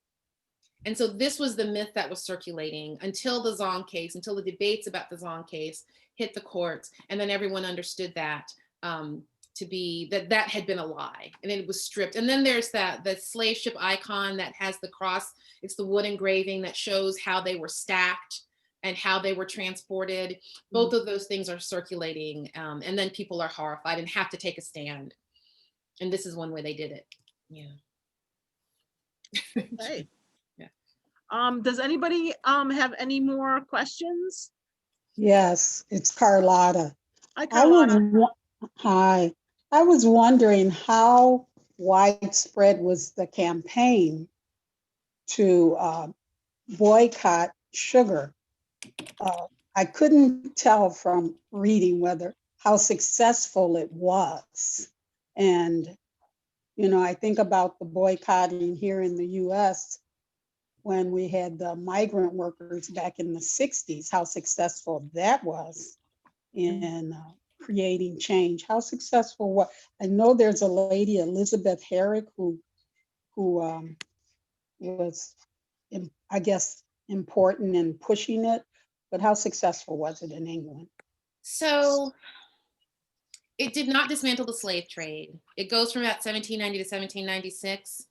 And so this was the myth that was circulating until the Zong case, until the debates about the Zong case hit the courts. And then everyone understood that to be, that had been a lie, and it was stripped. And then there's the slave ship icon that has the cross. It's the wood engraving that shows how they were stacked and how they were transported. Both of those things are circulating. And then people are horrified and have to take a stand. And this is one way they did it. Yeah. Okay. Yeah. Does anybody have any more questions? Yes, it's Carlotta. Hi, Carlotta. Hi. I was wondering how widespread was the campaign to boycott sugar. I couldn't tell from reading how successful it was. And, I think about the boycotting here in the US when we had the migrant workers back in the 60s, how successful that was in creating change. How successful was, I know there's a lady, Elizabeth Herrick, who was, I guess, important in pushing it, but how successful was it in England? So it did not dismantle the slave trade. It goes from about 1790 to 1796.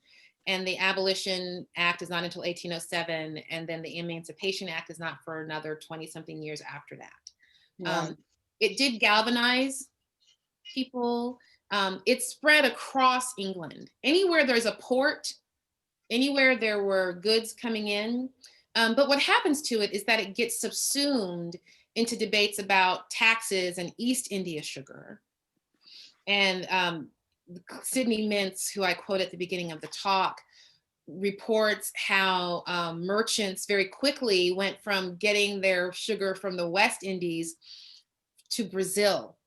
And the Abolition Act is not until 1807. And then the Emancipation Act is not for another 20 something years after that. Right. It did galvanize people. It spread across England. Anywhere there's a port, anywhere there were goods coming in. But what happens to it is that it gets subsumed into debates about taxes and East India sugar. And Sidney Mintz, who I quote at the beginning of the talk, reports how merchants very quickly went from getting their sugar from the West Indies to Brazil,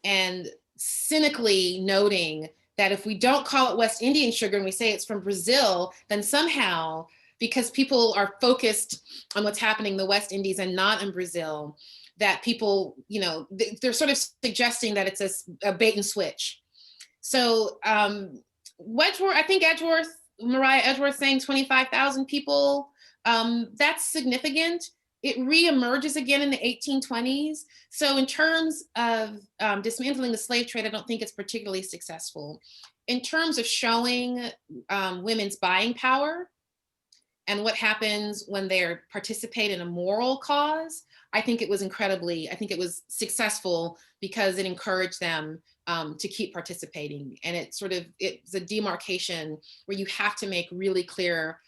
and cynically noting that if we don't call it West Indian sugar and we say it's from Brazil, then somehow, because people are focused on what's happening in the West Indies and not in Brazil, that people, you know, they're sort of suggesting that it's a bait and switch. So Wedgwood, I think Mariah Edgeworth saying 25,000 people, that's significant. It reemerges again in the 1820s. So in terms of dismantling the slave trade, I don't think it's particularly successful. In terms of showing women's buying power and what happens when they participate in a moral cause, I think it was successful because it encouraged them to keep participating. And it's a demarcation where you have to make really clear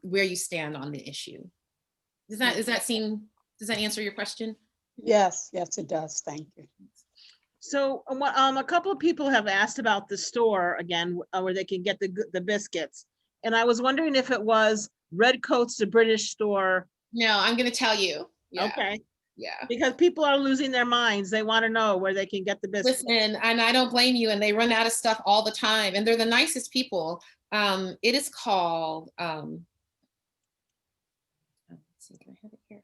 where you stand on the issue. Does that answer your question? Yes, yes, it does. Thank you. So a couple of people have asked about the store again, where they can get the biscuits. And I was wondering if it was Redcoats, the British store. No, I'm going to tell you. Yeah. Okay. Yeah. Because people are losing their minds. They want to know where they can get the biscuits. Listen, and I don't blame you. And they run out of stuff all the time. And they're the nicest people. It is called, let's see, can I have it here?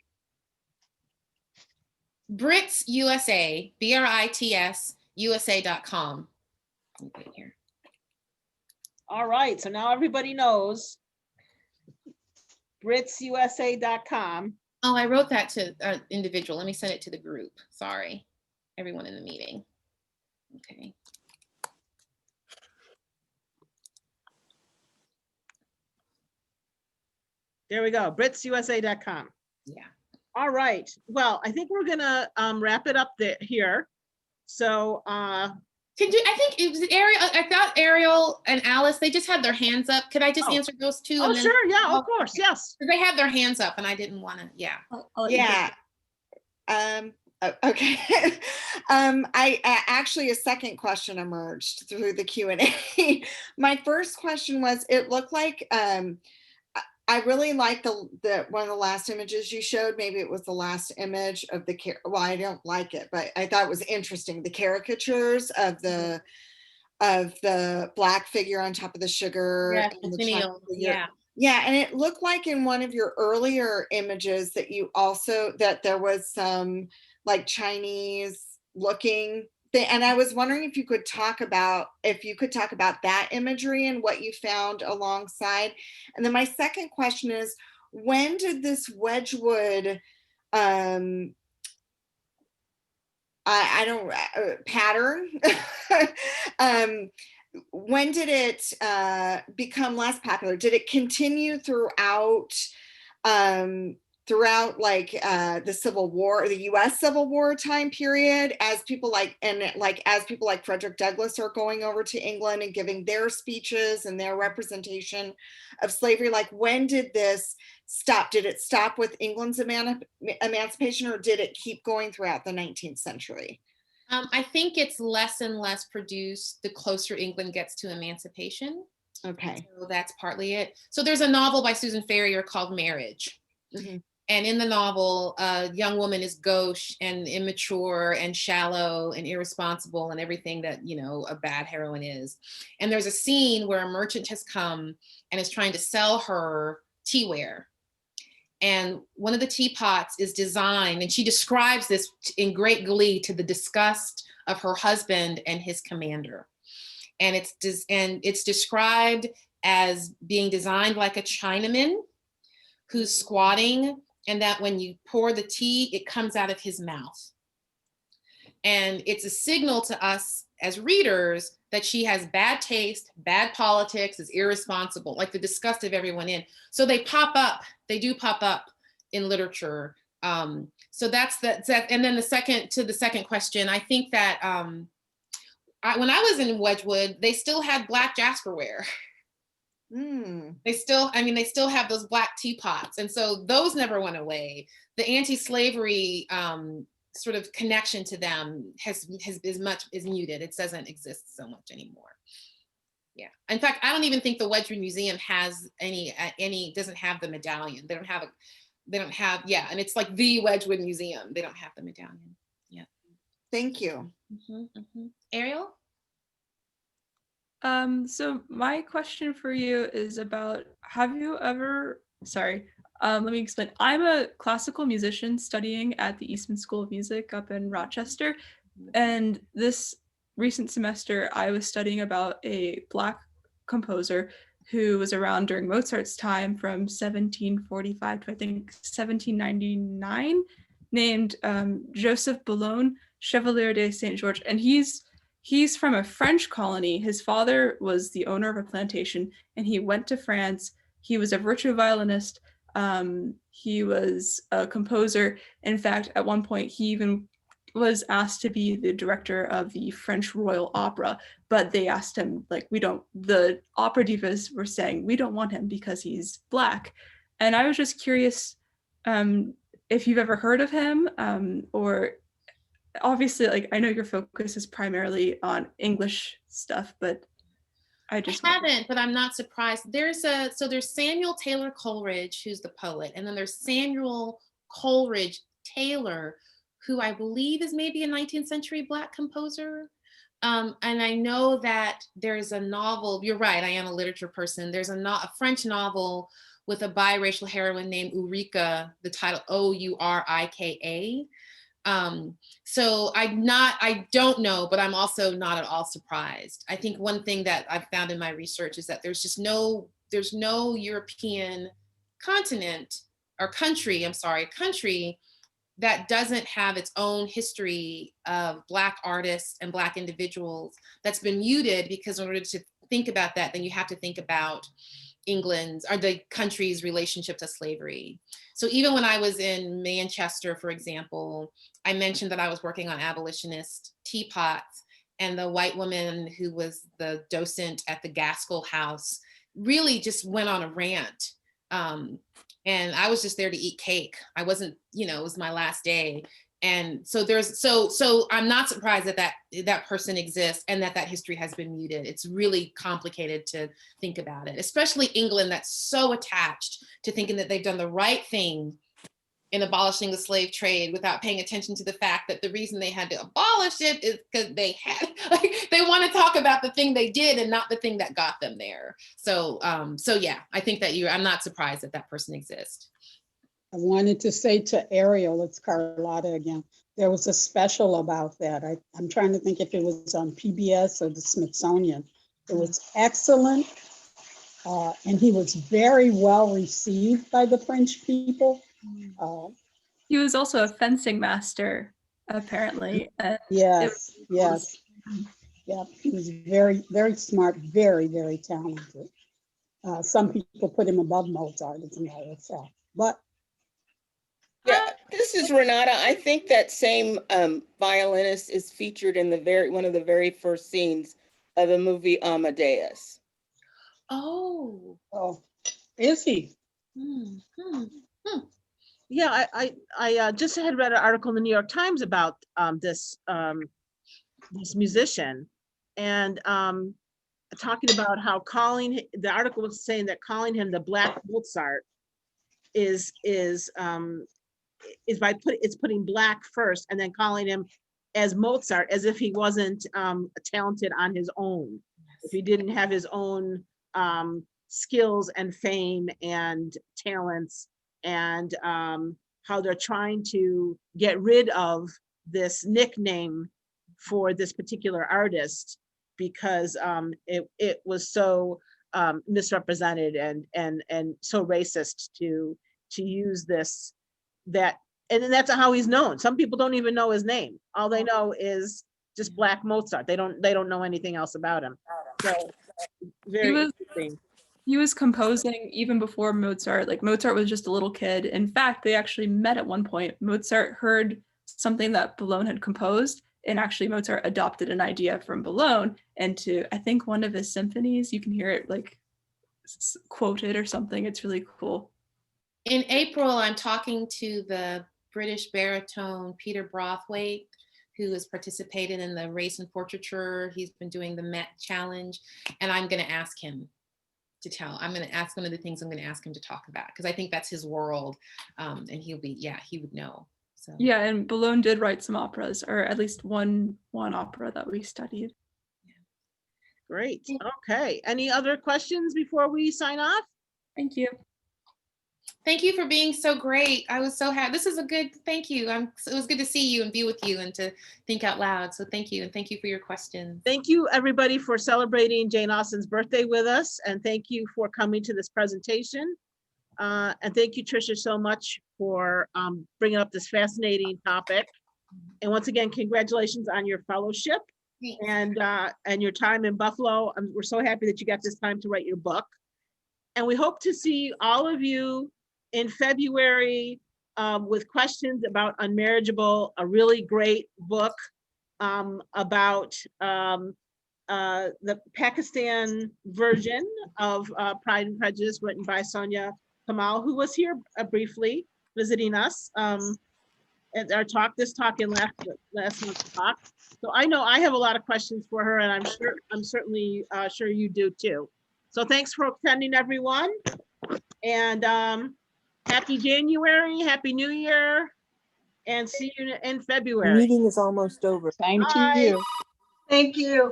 Brits USA, BRITS USA.com. Right here. All right. So now everybody knows. BritsUSA.com. Oh, I wrote that to individual. Let me send it to the group. Sorry, everyone in the meeting. Okay. There we go, BritsUSA.com. Yeah. All right. Well, I think we're gonna wrap it up here. So I think it was Ariel. I thought Ariel and Alice, they just had their hands up. Could I just answer those two? Oh, sure. Yeah, of course. Yes. They had their hands up and I didn't want to. Yeah. Yeah. Okay. I actually, a second question emerged through the Q&A. My first question was, it looked like, I really like the one of the last images you showed. Maybe it was the last image of well, I don't like it, but I thought it was interesting. The caricatures of the black figure on top of the sugar. Yeah, and yeah. Yeah, and it looked like in one of your earlier images that that there was some like Chinese looking thing. And I was wondering if you could talk about that imagery and what you found alongside. And then my second question is, when did this Wedgwood pattern when did it become less popular? Did it continue throughout like the Civil War, or the US Civil War time period, as people like Frederick Douglass are going over to England and giving their speeches and their representation of slavery? Like, when did this stop? Did it stop with England's emancipation, or did it keep going throughout the 19th century? I think it's less and less produced the closer England gets to emancipation. Okay. So that's partly it. So there's a novel by Susan Ferrier called Marriage. Mm-hmm. And in the novel, a young woman is gauche and immature and shallow and irresponsible and everything that, you know, a bad heroine is. And there's a scene where a merchant has come and is trying to sell her teaware. And one of the teapots is designed, and she describes this in great glee to the disgust of her husband and his commander. And it's described as being designed like a Chinaman who's squatting, and that when you pour the tea, it comes out of his mouth. And it's a signal to us as readers that she has bad taste, bad politics, is irresponsible, like the disgust of everyone in. So they do pop up in literature. So that's that. And then the second question, I think that when I was in Wedgwood, they still had black jasperware. They still have those black teapots. And so those never went away. The anti-slavery sort of connection to them is muted. It doesn't exist so much anymore. Yeah. In fact, I don't even think the Wedgwood Museum has any doesn't have the medallion. They don't have, yeah. And it's like the Wedgwood Museum. They don't have the medallion. Yeah. Thank you. Ariel? So my question for you is about, have you ever, let me explain. I'm a classical musician studying at the Eastman School of Music up in Rochester. And this recent semester, I was studying about a Black composer who was around during Mozart's time from 1745 to I think 1799, named Joseph Boulogne, Chevalier de Saint George. And he's from a French colony. His father was the owner of a plantation, and he went to France. He was a virtuoso violinist. He was a composer. In fact, at one point, he even was asked to be the director of the French Royal Opera, but they asked him, like, the opera divas were saying, we don't want him because he's Black. And I was just curious if you've ever heard of him, or obviously, like, I know your focus is primarily on English stuff, but I haven't, but I'm not surprised. There's Samuel Taylor Coleridge, who's the poet, and then there's Samuel Coleridge Taylor, who I believe is maybe a 19th century Black composer. And I know that there's a novel, you're right, I am a literature person. There's a French novel with a biracial heroine named Ulrika, the title Ourika. So I don't know, but I'm also not at all surprised. I think one thing that I've found in my research is that there's no European country that doesn't have its own history of Black artists and Black individuals that's been muted, because in order to think about that, then you have to think about England's or the country's relationship to slavery. So even when I was in Manchester, for example, I mentioned that I was working on abolitionist teapots, and the white woman who was the docent at the Gaskell House really just went on a rant. And I was just there to eat cake. I wasn't, it was my last day. And so so I'm not surprised that person exists and that history has been muted. It's really complicated to think about it, especially England, that's so attached to thinking that they've done the right thing in abolishing the slave trade, without paying attention to the fact that the reason they had to abolish it is because they want to talk about the thing they did and not the thing that got them there. So yeah, I think that I'm not surprised that person exists. I wanted to say to Ariel, it's Carlotta again, there was a special about that. I'm trying to think if it was on PBS or the Smithsonian. It was excellent. And he was very well received by the French people. He was also a fencing master, apparently. Yes. Yeah, he was very, very smart, very, very talented. Some people put him above Mozart, as a matter of fact. But yeah, this is Renata. I think that same violinist is featured in one of the very first scenes of the movie Amadeus. Oh, is he? Yeah, I just had read an article in the New York Times about this musician, and talking about how the article was saying that calling him the Black Mozart is putting Black first, and then calling him as Mozart as if he wasn't talented on his own, if he didn't have his own skills and fame and talents, and how they're trying to get rid of this nickname for this particular artist because it was so misrepresented and so racist to use and that's how he's known. Some people don't even know his name. All they know is just Black Mozart. They don't know anything else about him. So very interesting. He was composing even before Mozart. Like, Mozart was just a little kid. In fact, they actually met at one point. Mozart heard something that Boulogne had composed, and actually Mozart adopted an idea from Boulogne into, I think, one of his symphonies. You can hear it like quoted or something. It's really cool. In April, I'm talking to the British baritone Peter Brathwaite, who has participated in the race and portraiture. He's been doing the Met Challenge, and I'm going to ask him to tell. I'm going to ask one of the things I'm going to ask him to talk about, because I think that's his world, and he would know. So yeah, and Boulogne did write some operas, or at least one opera that we studied. Great. Okay. Any other questions before we sign off? Thank you. Thank you for being so great. I was so happy. This is a good, thank you. It was good to see you and be with you and to think out loud. So thank you. And thank you for your questions. Thank you, everybody, for celebrating Jane Austen's birthday with us. And thank you for coming to this presentation. And thank you, Tricia, so much for bringing up this fascinating topic. And once again, congratulations on your fellowship and your time in Buffalo. We're so happy that you got this time to write your book. And we hope to see all of you in February with questions about Unmarriageable, a really great book about the Pakistan version of Pride and Prejudice, written by Sonia Kamal, who was here briefly visiting us at our talk, this talk and last month's talk. So I know I have a lot of questions for her, and I'm certainly sure you do too. So thanks for attending, everyone. And happy January, happy New Year, and see you in February. The meeting is almost over. Same to Bye. you. Thank you.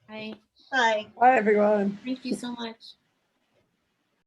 Bye. Bye. Bye, everyone. Thank you so much.